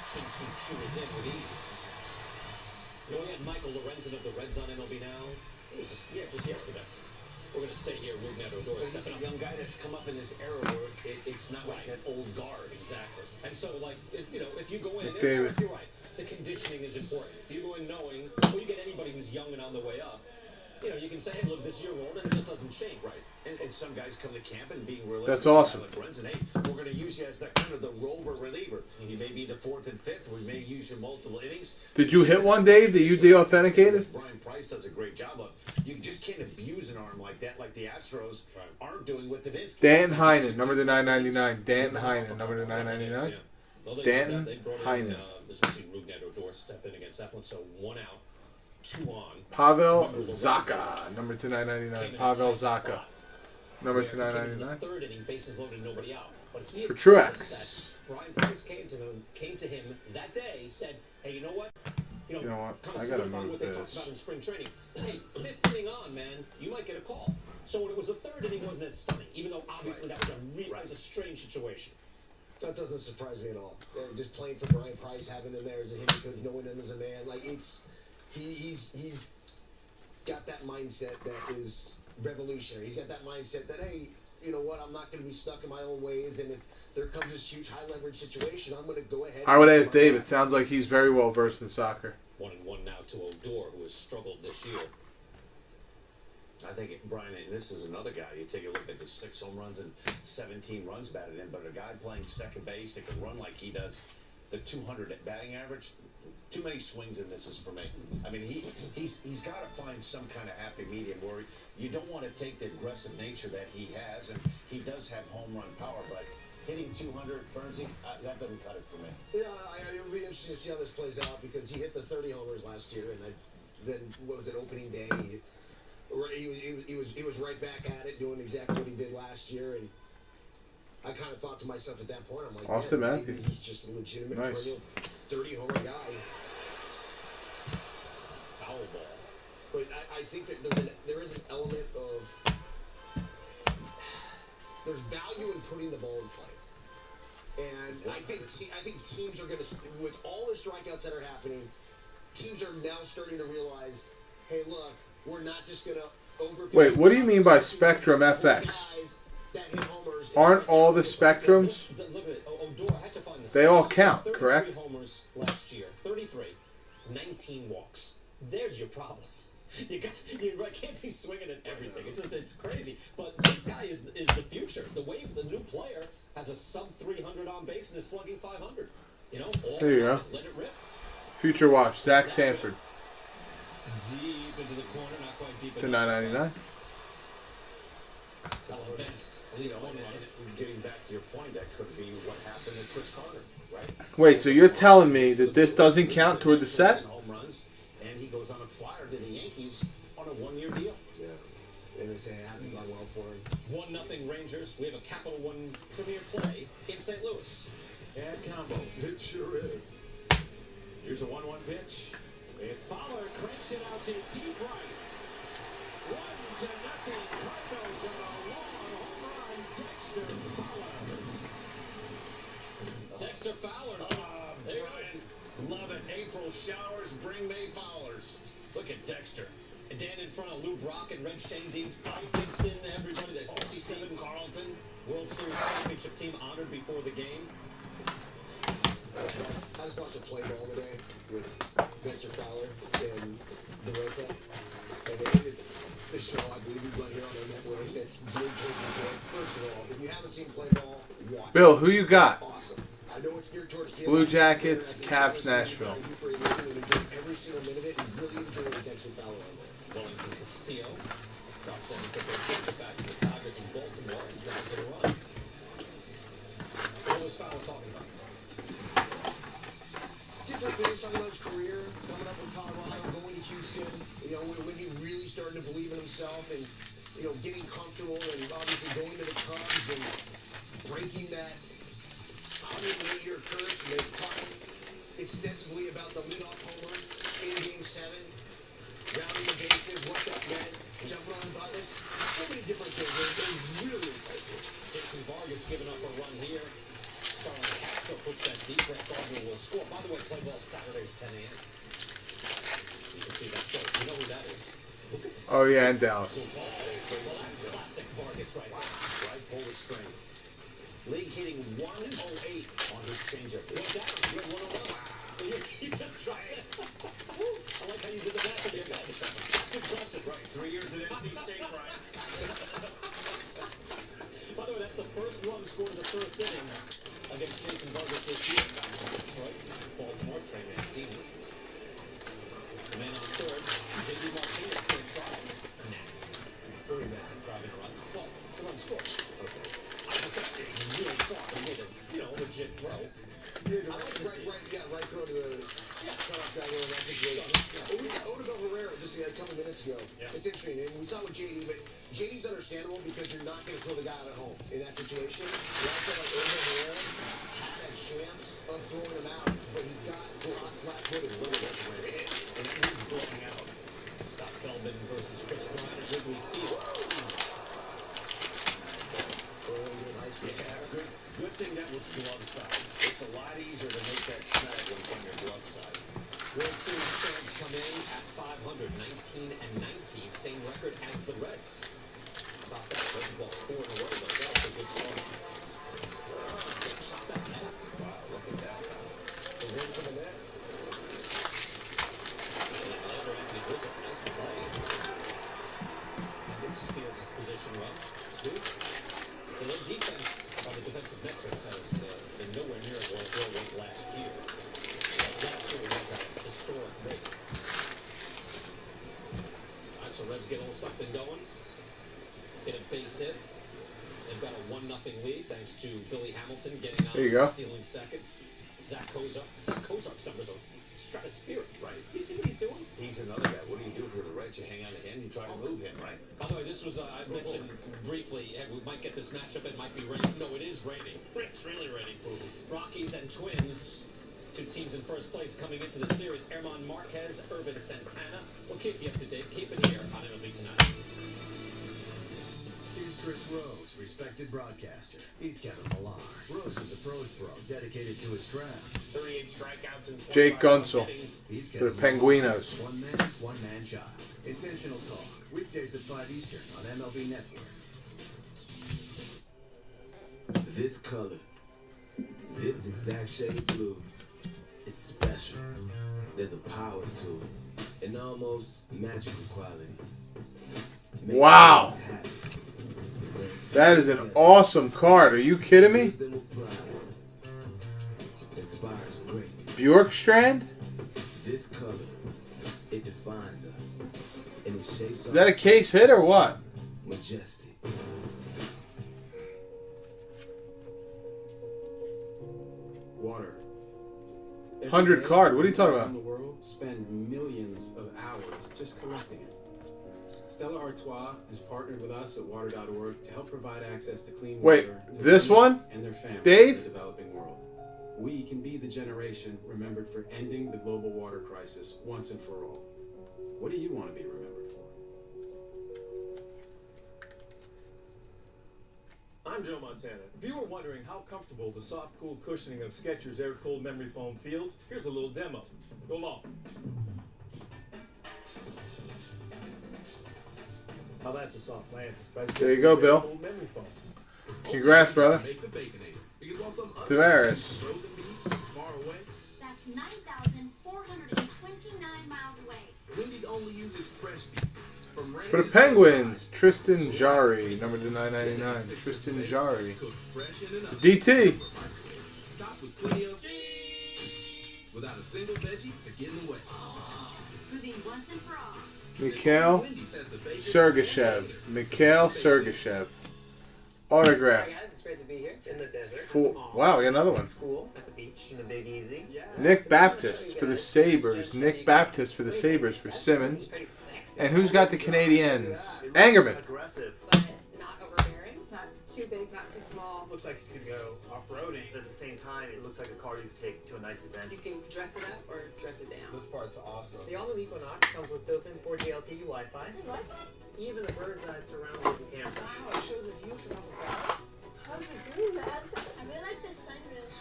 Chu is in with ease. You know, we had Michael Lorenzen of the Reds on MLB Now. Just yesterday. We're going to stay here. Rougned Odor He's a young guy that's come up in this era where it's not like that old guard. Exactly. And so, like, if you go in, McDavid. you're right. The conditioning is important. If you go in knowing, or you get anybody who's young and on the way up, you know, you can say, hey, look, this year old, and it just doesn't change. Right. And some guys come to camp and being realistic. That's awesome. Like Lorenzen, hey, we're going to use you as that kind of the rover reliever. You may be the 4th and 5th. We may use your multiple innings. Did you hit one, Dave, that you de-authenticated? Brian Price does a great job of. You just can't abuse an arm like that, like the Astros aren't doing with the Vince. Danton Heinen, number to 999. Danton Heinen, number to 999. Danton Heinen. As we see Rougned Odor step in against Eflin, so 1 out, 2 on. Pavel Zacha, number to 999. Pavel Zacha, number to 999. Third inning, bases loaded, nobody out. But he For Truex. Brian Price came to him that day, said, hey, you know what? You know what? Kind of I gotta solidify move what they talked this. about in spring training. Hey, 5th inning on, man, you might get a call. So when it was the 3rd inning, it wasn't as stunning, even though obviously that was a strange situation. That doesn't surprise me at all. Just playing for Brian Price, having him there as a hitter coach, knowing him as a man, like he's got that mindset that is revolutionary. He's got that mindset that, hey, you know what? I'm not going to be stuck in my own ways, and if there comes this huge high leverage situation, I'm going to go ahead. I would ask Dave. It sounds like he's very well versed in soccer. 1-1 now to Odor, who has struggled this year. I think, Brian, and this is another guy. You take a look at the 6 home runs and 17 runs batted in, but a guy playing second base that can run like he does, the 200 at batting average, too many swings and misses for me. I mean, he's got to find some kind of happy medium where you don't want to take the aggressive nature that he has, and he does have home run power, but hitting 200, Burnsy, that doesn't cut it for me. Yeah, it'll be interesting to see how this plays out because he hit the 30 homers last year, and then what was it, opening day? He was right back at it, doing exactly what he did last year, and I kind of thought to myself at that point, I'm like, Austin man, Matthews. he's just a legitimate perennial 30-homer guy. Foul ball. But I think that there is an element of there's value in putting the ball in play. And I think teams are going to, with all the strikeouts that are happening, teams are now starting to realize, hey, look, we're not just going to overpay. Wait, what do you mean by Spectrum FX? Aren't all the Spectrums? They all count, correct? 33 homers last year, 33, 19 walks. There's your problem. You can't be swinging at everything. It's crazy. But this guy is the future. The Wave, the new player, has a sub 300 on base and is slugging 500. You know, there you go. Let it rip. Future watch, Zach Sanford. Deep into the corner, not quite deep To enough. 999. And getting back to your point, that could be what happened to Chris Carter, right? Wait, so you're telling me that this doesn't count toward the set? Home runs, and he goes on a flyer to the Yankees on a 1-year deal. Yeah, and it hasn't gone well for him. 1-0 Rangers. We have a Capital One premier play in St. Louis. And combo. It sure is. Here's a 1-1 pitch. And Fowler cranks it out to deep right. 1-0. Cardinals on a long home run. Dexter Fowler. Dexter Fowler. Brian, love it. April showers bring May Fowlers. Look at Dexter. And Dan in front of Lou Brock and Red Shane, Spike Gibson, everybody. That's 67 Carlton. World Series championship team honored before the game. I just watched a play ball today with Mr. Fowler and DeRosa. And it's the show I believe we run here on the network that's geared towards the kids. First of all, if you haven't seen play ball, watch. Bill, who you got? Awesome. I know it's geared towards kids. Blue Jackets, Caps, Nashville. Every single minute of it and really enjoy the Dexter Fowler on there. Wellington Castillo drops that and puts it back to the Tigers in Baltimore and drives it a run. What was Fowler talking about? Different things, talking about his career, coming up with Colorado, going to Houston, you know, when he really started to believe in himself and, you know, getting comfortable and obviously going to the Cubs and breaking that 108-year curse. And they talked extensively about the leadoff homer in Game 7, rounding the bases, what that meant, jumping on buttons, so many different things. They're really insightful. will score. By the way, play ball Saturdays 10 a.m. You can see that show. You know who that is? Look at this. Oh, yeah, in Dallas. Classic Vargas right there. Right forward straight. League hitting 108 on his changeup. One down. You're 101. You just tried it. I like how you did the math in your head. That's impressive. Right, 3 years at NC State, right? By the way, that's the first run scored in the first inning against Jason Vargas this year. Detroit, Baltimore, Trey Mancini. The man on third, J.D. Martinez for a try. Nah. Very bad. Driving a run. Well, the run scored. Okay. I just thought it was really far. He made a, legit throw. Right throw to the cutoff guy there in that situation. Well, we got Odubel Herrera just a couple minutes ago. Yeah. It's interesting, and we saw with JD, but JD's understandable because you're not going to throw the guy out at home in that situation. You also like Odubel Herrera had a chance of throwing him out, but he got flat-footed a little bit where it is. And he was blowing out. Scott Feldman versus Chris Bryant at Wrigley Field. Yeah, good thing that was glove side. It's a lot easier to make that snag when it's on your glove side. World Series fans come in at 500, 19 and 19, same record as the Reds. How about that? Reds ball 4 in a row, though. That was a good start. Shot that net. Wow, look at that. The win for the net. Another Anthony Rizzo, nice play. Hendricks fields his position well. Sweet. The low defense on the defensive metrics has been nowhere near what it was last year. Last year was at a historic rate. All right, so Reds get a little something going. Get a base hit. They've got a 1-0 lead thanks to Billy Hamilton getting out There you go. and stealing second. Zach Kozar's numbers are stratospheric, right? You see what he's doing? He's another guy. What do you do for the Reds? You hang on to him, you try to move him, right? By the way, this was, I mentioned briefly, we might get this matchup, it might be raining. No, it is raining. It's really raining. Rockies and Twins, two teams in first place coming into the series. Herman Marquez, Irvin Santana. We'll keep you up to date. Keep it here on MLB Tonight. Here's Chris Rose, respected broadcaster. He's Kevin Millar. Rose is a pros pro dedicated to his craft. 38 strikeouts and Jake Gunsel He's for the Kevin Penguinos. Millar. One man child. Intentional talk. Weekdays at 5 Eastern on MLB Network. This color, this exact shade of blue, is special. There's a power to it, an almost magical quality. Wow. That is an awesome card. Are you kidding me? Inspires greatness. Bjorkstrand? This color, it defines us. And it shapes Is that a case hit or what? Majestic. Water. 100 card. What are you talking about? Around the world spend millions of hours just collecting it. Stella Artois has partnered with us at water.org to help provide access to clean Wait, water to this women one? and their families Dave? in the developing world. We can be the generation remembered for ending the global water crisis once and for all. What do you want to be remembered for? I'm Joe Montana. If you were wondering how comfortable the soft, cool cushioning of Skechers Air Cold Memory Foam feels, here's a little demo. Go long. How that's a soft landing. There you go, Bill. Cold Memory Foam. Congrats, brother. Make the Baconator. Because while some other Tavares. frozen meat far away, That's 9,429 miles away. Wendy's only uses fresh beef. From For the Penguins, Tristan Jarry, number to 999. Tristan Jarry. DT. Topped with plenty of cheese. Without a single veggie to get in the way. Proving once and for all. Mikhail Sergachev. Mikhail Sergachev. Autograph. It's great to be here in the desert. Wow, we got another one. School at the beach in the Big Easy. Nick Baptist for the Sabres. Nick Baptist for the Sabres for Simmons. And who's got the Canadiens? Angerman. Aggressive. Not overbearing. It's not too big, not too small. Looks like you could go off-roading, but at the same time, it looks like a car you could take to a nice event. You can dress it up or dress it down. This part's awesome. The all-new Equinox comes with built-in 4G LTE Wi-Fi. Even the bird's eye surround view camera. Wow, it shows a view from up above. How did it do that? I really like this sunroof.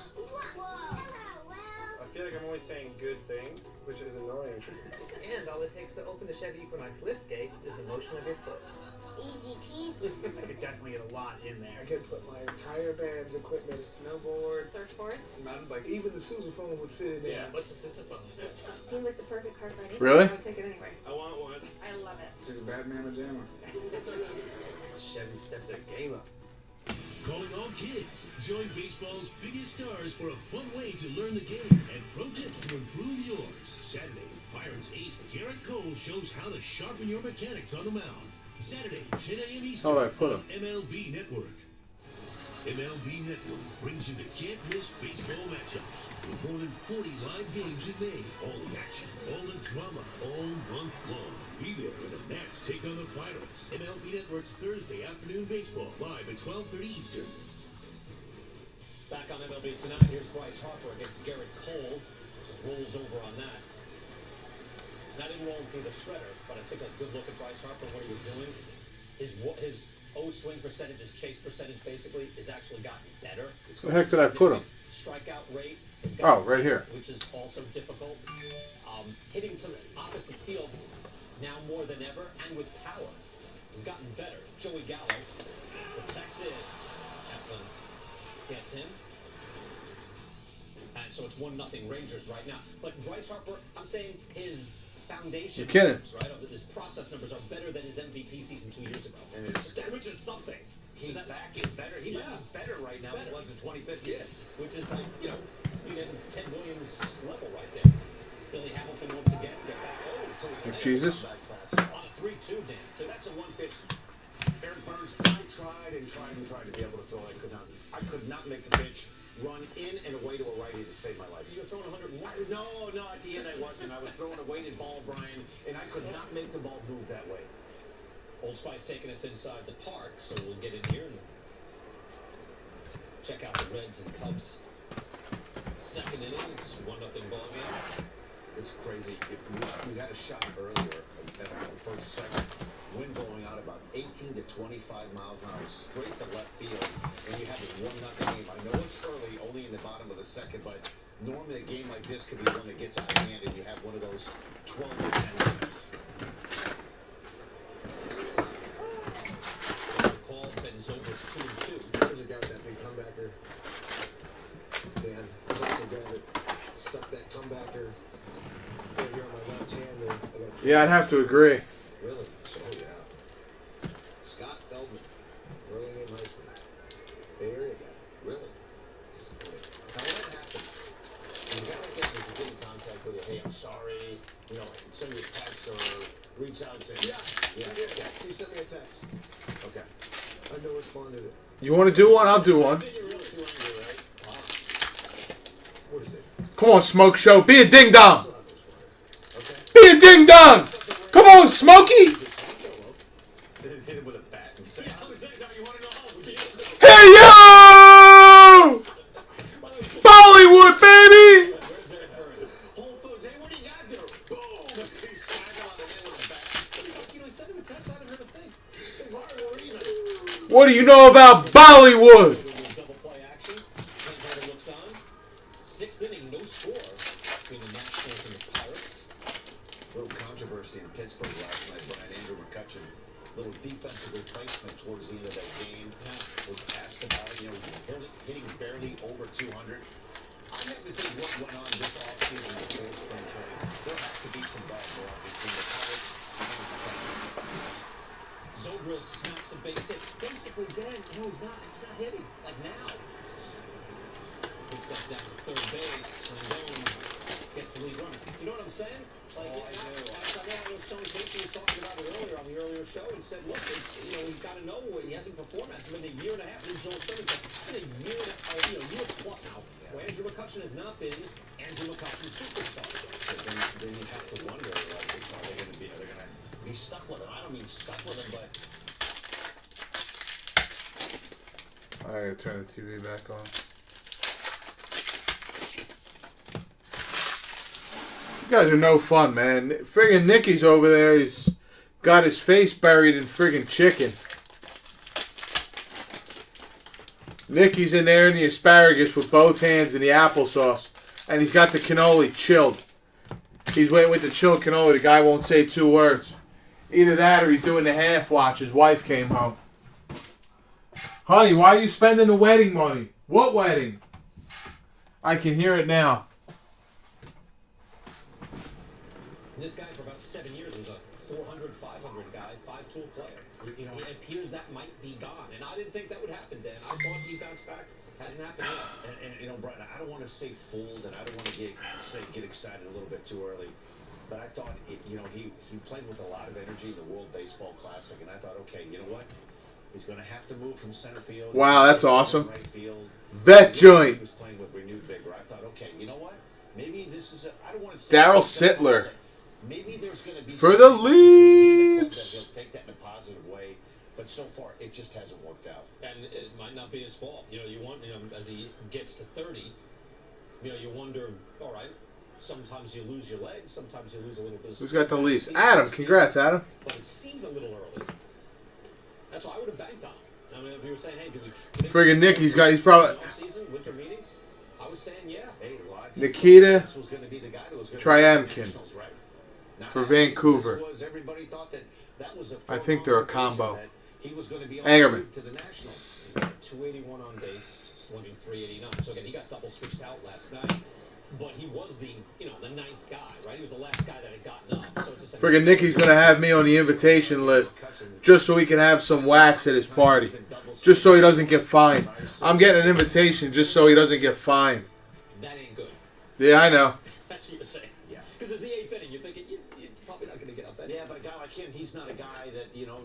Whoa. I to open the Chevy Equinox liftgate is the motion of your foot. Easy peasy. I could definitely get a lot in there. I could put my entire band's equipment, Snowboard, Surfboards. mountain bike, even the sousaphone would fit in there. yeah. What's a sousaphone? Seems like the perfect car for anything. Really? I would take it anywhere. I want one. I love it. She's a bad mamma jamma. Chevy stepped their game up. Calling all kids. Join baseball's biggest stars for a fun way to learn the game and pro tips to improve yours. Saturday, Pirates ace Garrett Cole shows how to sharpen your mechanics on the mound. Saturday, 10 a.m. Eastern How'd I put on him? MLB Network. MLB Network brings you the can't-miss baseball matchups with more than 40 live games in May. All the action, all the drama, all month long. Be there when the Nats take on the Pirates. MLB Network's Thursday afternoon baseball live at 12:30 Eastern. Back on MLB tonight, here's Bryce Harper against Garrett Cole. Just rolls over on that. And I didn't roll him through the shredder, but I took a good look at Bryce Harper, what he was doing. His O-swing percentage, his chase percentage, basically, has actually gotten better. Where the heck did I put him? Strikeout rate has Oh, gotten right better, here. which is also difficult. Hitting to the opposite field now more than ever, and with power. He's gotten better. Joey Gallo, the Texas, Eflin gets him. And so it's 1-0 Rangers right now. But Bryce Harper, I'm saying his foundation You're kidding. numbers, right, of his process numbers are better than his MVP season 2 years ago. And it's, Which is something. he's back in better. He might be better right now than he was in 2015. Yes, which is like, you know, you get Ted Williams level right there. Billy Hamilton once again get back. Oh, Like Jesus. on a 3-2, Dan. So that's a one pitch. Eric Burns, I tried and tried and tried to be able to throw. I could not make the pitch run in and away to a righty to save my life. You were throwing 101. No, at the end I wasn't. I was throwing a weighted ball, Brian, and I could not make the ball move that way. Old Spice taking us inside the park, so we'll get in here and check out the Reds and Cubs. Second inning, it's 1-0 ball game. It's crazy. We had a shot earlier at the first second. Wind going out about 18 to 25 miles an hour, straight to left field, and you have a 1-0 game. I know it's early, only in the bottom of the second, but normally a game like this could be one that gets out of hand, and you have one of those 12 to 10 minutes. Call bends over 2-2. There's a guy with that big comebacker. Dan, there's also a guy that stuck that comebacker right here on my left hand. And I got Yeah, I'd have to agree. Really? Oh, yeah. Scott Feldman, Burlingame High School. Bay Area guy. Really? Disappointed. Now, when that happens, there's a guy like that who's getting in contact with you, hey, I'm sorry, you know, send me a text or reach out and say, Yeah. He sent me a text. Okay. I no responded to it. You want to do one? I'll do one. You're really too angry, right? What is it? Come on, Smoke Show. Be a ding dong. Okay. Be a ding dong. Come on, Smokey. Hit him with a bat and say, how is that? Now you want to know how? Hey, yo! Bollywood, baby. Where's Eric Burns? Whole Foods. Hey, what do you got there? Boom! He smacked him on the head with a bat. You know, he sent him a text, I haven't heard a thing. We're even. What do you know about Bollywood? Double play action. Carter looks on. Sixth inning, no score between the Nationals and the Pirates. Little controversy in Pittsburgh last night. Brian Andrew McCutcheon, little defensive replacement towards the end of that game, was asked about it. You know, hitting barely over 200. I have to think what went on this offseason before spring training. There has to be some bad blood between the Pirates and McCutcheon. Zobra smacks a base hit. Basically, Dan, no, he's not hitting. Like now. Picks that down to third base. Rendon gets the lead runner. You know what I'm saying? Like, I know Sonny Casey was talking about it earlier on the earlier show and said, look, it's, you know, he's got to know he hasn't performed. It's been a year and a half. And Joel Stone said, it's been a year plus now. Where Andrew McCutcheon has not been Andrew McCutcheon superstar. So then you have to wonder, like, are they going to be stuck with him? I don't mean stuck with him, but I gotta turn the TV back on. You guys are no fun, man. Friggin' Nicky's over there. He's got his face buried in friggin' chicken. Nicky's in there in the asparagus with both hands in the applesauce. And he's got the cannoli chilled. He's waiting with the chilled cannoli. The guy won't say 2 words. Either that or he's doing the half watch. His wife came home. Honey, why are you spending the wedding money? What wedding? I can hear it now. This guy for about 7 years was a 400, 500 guy, 5-tool player. You know, it appears that might be gone, and I didn't think that would happen, Dan. I thought he bounced back. Hasn't happened yet. And you know, Brian, I don't want to say fooled, and I don't want to get excited a little bit too early. But I thought, you know, he played with a lot of energy in the World Baseball Classic, and I thought, okay, you know what? He's going to have to move from center field. Wow, that's awesome. Right field. Vet joint. He was playing with renewed vigor. I thought, okay, you know what? Maybe this is I don't want to say Daryl Sittler. Maybe there's going to be for the Leafs. He'll take that in a positive way, but so far it just hasn't worked out. And it might not be his fault. You know, as he gets to 30, you know, you wonder, all right, sometimes you lose your legs, sometimes you lose a little bit. Who's got the Leafs? Adam. Congrats, Adam. But it seemed a little early. That's why I would have banked on him. I mean, if you were saying, hey, do we... Friggin' Nick, he's probably... Season, winter meetings, I was saying, yeah. Hey, Nikita Triamkin for Vancouver. I think they're a combo. Angerman. 281 on base, slugging 389. So again, he got double switched out last night. But he was the 9th guy, right? He was the last guy that had gotten up. So it's just friggin' Nicky's going to have me on the invitation list just so he can have some wax at his party. Just so he doesn't get fined. I'm getting an invitation just so he doesn't get fined. That ain't good. Yeah, I know. That's what you're saying. Yeah. Because it's the 8th inning. You're thinking, you're probably not going to get up anyway. Yeah, but a guy like him, he's not a guy that, you know,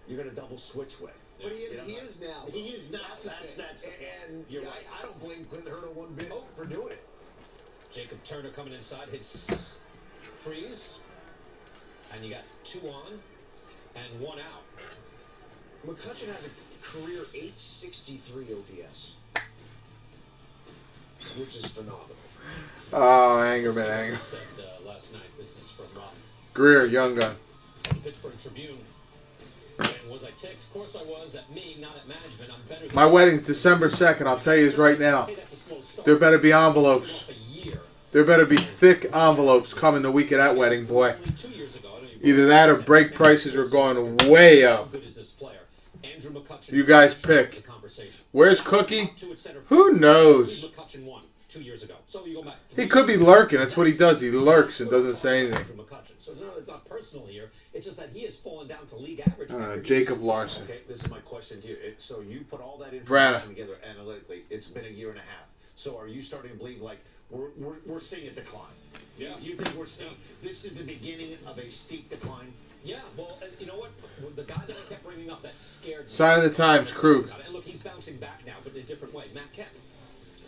you're going to double switch with. But he is now. He is now. That's and you're right. I don't blame Clinton Hurdle one bit for doing it. Jacob Turner coming inside, hits freeze, and you got 2 on and 1 out. McCutchen has a career 863 OPS, which is phenomenal. Oh, Angerman. Said last night, this is from Greer, young gun. The Pittsburgh Tribune. And was I ticked? Of course I was. At me, not at management. I'm better than My wedding's December 2nd. I'll tell you this right now. There better be envelopes. There better be thick envelopes coming the week of that wedding, boy. Either that or break prices are going way up. You guys pick. Where's Cookie? Who knows? He could be lurking. That's what he does. He lurks and doesn't say anything. So it's not personal here. It's just that he has fallen down to league average. Jacob Larson. Okay, this is my question to you. So you put all that information together analytically. It's been a year and a half. So are you starting to believe like we're seeing a decline? Yeah. You think we're seeing this is the beginning of a steep decline? Yeah. Well, you know what? The guy that I kept bringing up that scared me. Sign of the times, Krug. And look, he's bouncing back now, but in a different way. Matt Kemp.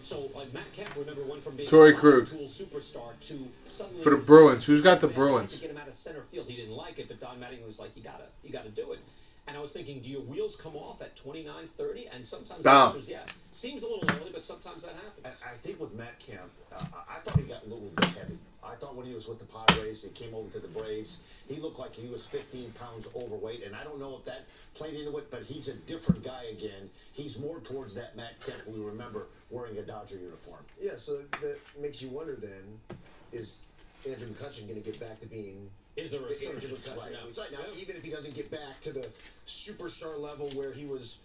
So Matt Kemp, remember, went from being Torrey a Krug. tool superstar to suddenly For the Bruins. Who's got the Bruins? To get him out of center field, he didn't like it, but Don Mattingly was like, "You gotta do it." And I was thinking, do your wheels come off at 29, 30? And sometimes the answer is yes. Seems a little early, but sometimes that happens. I think with Matt Kemp, I thought he got a little bit heavy. I thought when he was with the Padres, he came over to the Braves, he looked like he was 15 pounds overweight, and I don't know if that played into it, but he's a different guy again. He's more towards that Matt Kemp we remember wearing a Dodger uniform. Yeah, so that makes you wonder then, is Andrew McCutchen going to get back to being... Is there a Andrew McCutchen? Right now, even if he doesn't get back to the superstar level where he was,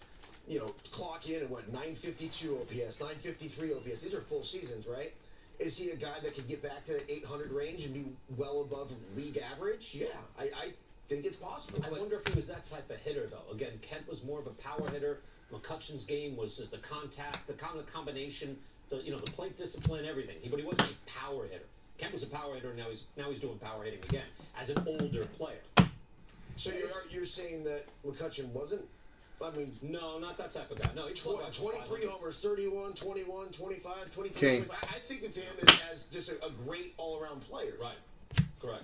clock in and what, 952 OPS, 953 OPS. These are full seasons, right? Is he a guy that could get back to 800 range and be well above league average? Yeah, I think it's possible. I wonder if he was that type of hitter, though. Again, Kemp was more of a power hitter. McCutchen's game was just the contact, the kind of combination, the plate discipline, everything. But he wasn't a power hitter. Kemp was a power hitter, and now he's doing power hitting again as an older player. So you're saying that McCutchen wasn't? I mean, no, not that type of guy. No, he's 23 homers, 31, 21, 25, 23, King. 25. I think of him as just a great all-around player. Right. Correct.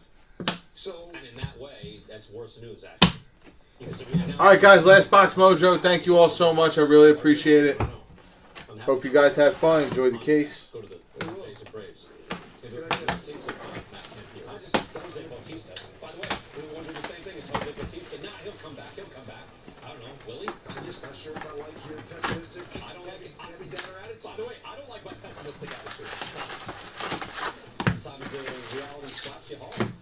So, and in that way, that's worse news, actually. All right, guys, Last Box Mojo. Thank you all so much. I really appreciate it. Hope you guys had fun. Enjoy the case. Go to the Jason Braves. Jose Bautista. By the way, we were wondering the same thing as Jose Bautista. Nah, he'll come back. I don't know. Will he? I'm just not sure if I like your pessimistic, heavy downer attitude. By the way, I don't like my pessimistic attitude. Sometimes the reality you hard.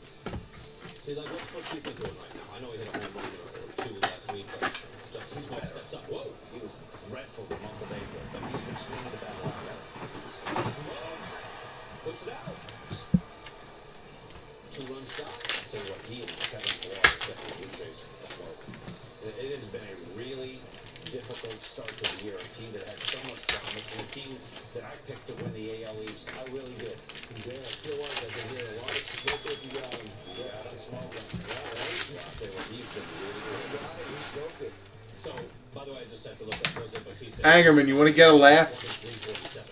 See, like, what's Bautista doing right now? I know he hit a home run or 2 last week, but just a small steps up. Whoa! He was dreadful the month of April, but he's been swinging the bat a lot better. Smoke. Puts it out. 2-run shot. I'll tell you what, he and Kevin Walker definitely chase Smoke. It has been a really difficult start to the year. A team that had so much promise, and a team that I picked to win the AL East. I really did. Yeah, I feel like I've been hearing a lot of smoke over yelling. Yeah, I don't smoke him. Yeah, he's out there. He's been really good. Got it, he smoked it. So, by the way, I just had to look at Jose Bautista. Angerman, you want to get a laugh? 347.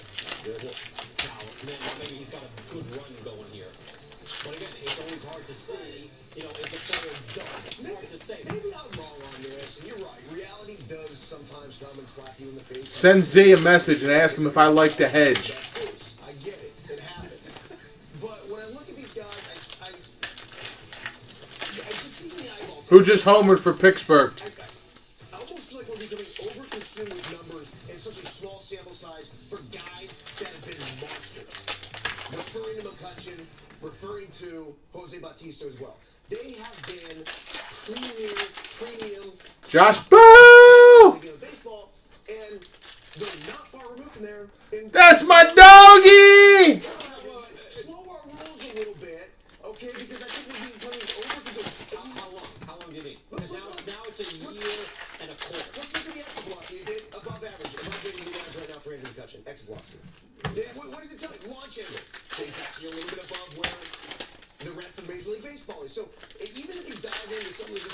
Now, maybe he's got a good run going here. But again, it's always hard to see, you know, is the player done? It's hard to say. Maybe I'm wrong on this, and you're right. Reality does sometimes come and slap you in the face. Send Z a message and ask him if I like to hedge. Of course, I get it. It happens. But when I look at these guys, I just see the eyeball. Who just homered for Pittsburgh? I almost feel like we're becoming over-consumed with numbers in such a small sample size for guys that have been monsters. Referring to McCutcheon, referring to Jose Bautista as well. They have been premium Josh Boo! baseball, and they're not far removed from there. That's my doggy! Slow our rolls a little bit, okay? Because I think we're becoming over-consumed. How long do you need? Because now it's a year and a quarter. Let's look at the exit velocity. It did above average. Above average right now for Andrew McCutcheon. Exit velocity. What does it tell you? Launch angle. It's actually a little bit above where the rest of Major League Baseball is. So even if you dive into some of the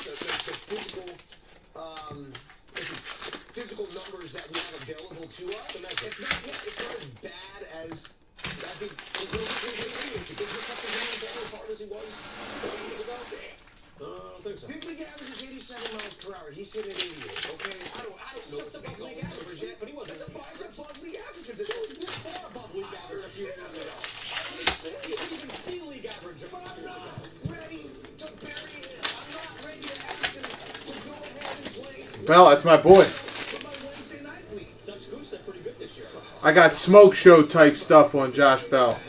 physical numbers that we have available to us, it's not as bad as I think. Is McCutcheon as hard as he was 4 years ago? I don't think so. Big league average is 87 miles per hour. He's sitting at 88. Okay, I don't know. Just above league average yet, but he wasn't. That's above league average. It was far above league average a few years ago. You didn't even see league average a few years ago. Ready to bury it. I'm not ready to ask him to go ahead and play. Well, that's my boy. Dutch Goose did pretty good this year. I got smoke show type stuff on Josh Bell.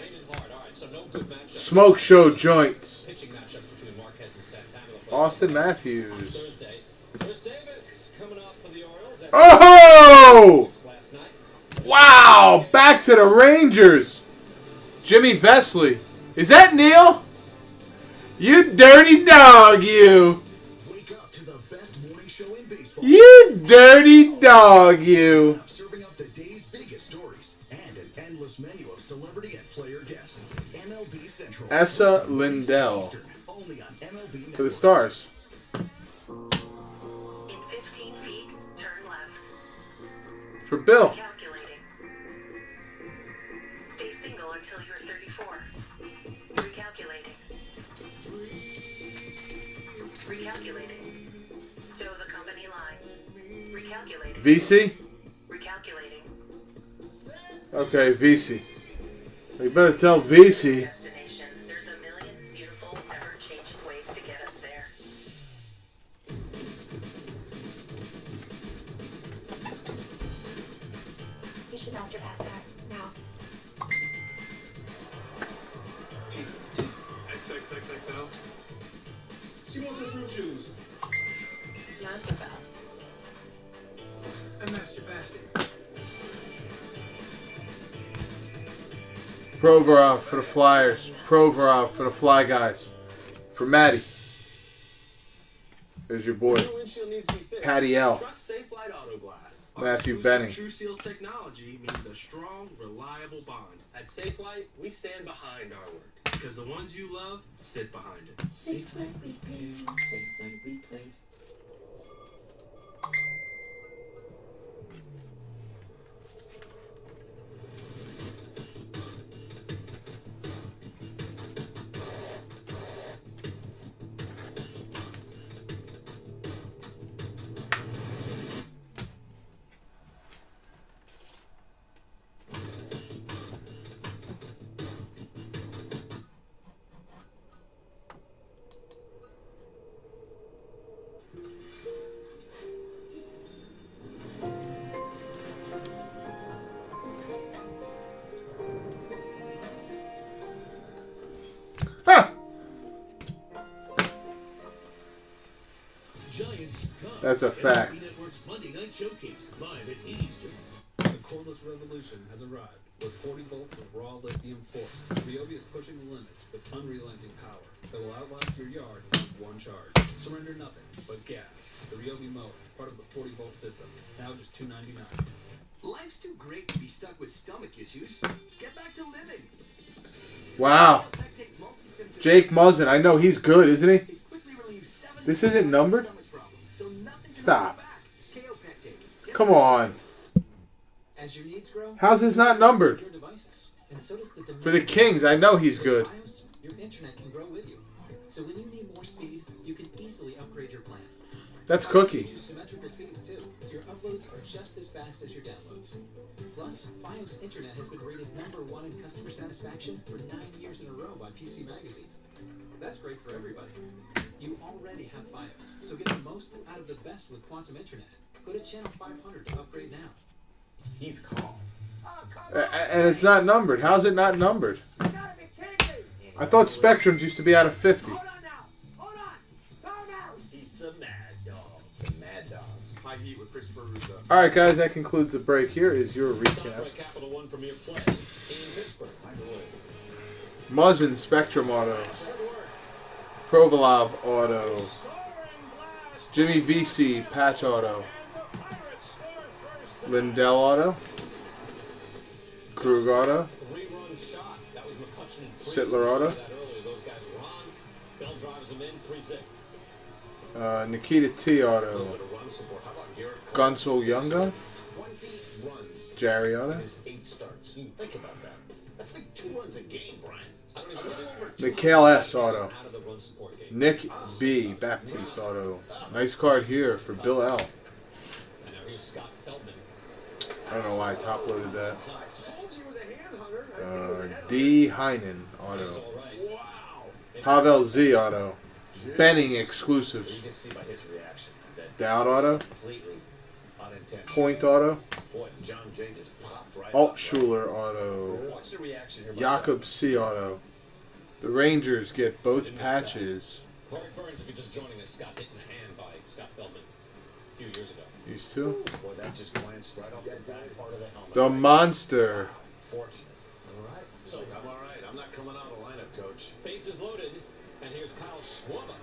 Smoke show joints. Pitching matchup between Marquez and Santana. Austin Matthews. Thursday. Chris Davis coming off for the Orioles. Oh! Wow! Back to the Rangers. Jimmy Vesley. Is that Neil? You dirty dog, you. Wake up to the best morning show in baseball. You dirty dog, you. Serving up the day's biggest stories and an endless menu of celebrity and player guests. MLB Central. Essa Lindell. Only on MLB For the Stars. In 15 feet, turn left. For Bill. Calculating. Stay single until you're 34. Recalculating. Recalculating. Show the company line. Recalculating. VC? Recalculating. Okay, VC. You better tell VC. Destination. There's a million beautiful, ever-changing ways to get us there. You should master pass that now. XXXXL. She wants some fruit juice. Master fast. And master fasting. Provorov for the Flyers. Provorov for the Fly Guys. For Matty. There's your boy. Your windshield needs to be fixed. Patty L. Trust Safe Light Auto Glass. Our Matthew exclusive Benning. True Seal technology means a strong, reliable bond. At Safe Light, we stand behind our work because the ones you love sit behind it. Safe Light Repair. Safe Light Replace. Giants come. That's a fact. MLB Network's Monday Night Showcase, live at 8 Eastern. The cordless revolution has arrived. With 40 volts of raw lithium force, Ryobi is pushing the limits with unrelenting power that will outlast your yard on one charge. Surrender nothing but gas. The Ryobi mower, part of the 40-volt system, now just $2.99. Life's too great to be stuck with stomach issues. Get back to living. Wow. Jake Muzzin. I know he's good, isn't he? This isn't numbered? Stop. Come on. As your needs grow, How's this not numbered? your devices. And so does the demand. For the Kings, I know he's good. Your internet can grow with you. So when you need more speed, you can easily upgrade your plan. That's Cookie. Use symmetrical speeds too, so your uploads are just as fast as your downloads. Plus, Fios Internet has been rated #1 in customer satisfaction for 9 years in a row by PC Magazine. That's great for everybody. You already have Fios, so get the most out of the best with Quantum Internet. Go to channel 500 to upgrade now. He's calm. And it's not numbered. How's it not numbered? I thought Spectrums used to be out of 50. He's the mad dog. The mad dog. High heat with Christopher Russo. All right, guys, that concludes the break. Here is your recap. Capital One Premier play in Pittsburgh. Muzzin Spectrum Auto. Provolov Auto. Jimmy VC Patch Auto. Lindell Auto. Krug Auto. Sittler Auto. Nikita T Auto. Gunsel Younga. Jerry Auto. Think about that. That's like 2 runs a game, Brian. Mikhail S Auto. Nick B Baptiste Auto. Nice card here for Bill L. I don't know why I top loaded that. D Heinen Auto. Pavel Z Auto. Benning exclusives. Dowd Auto. Point Auto. Altschuler Auto. Jakob C Auto. The Rangers get both patches. Clark Burns, if you're just joining us, got hit in the hand by Scott Feldman a few years ago. These two. Boy, that just glanced right off that back part of the helmet. The Monster. Fortunate. All right. So I'm all right. I'm not coming out of the lineup, Coach. Bases loaded, and here's Kyle Schwarber.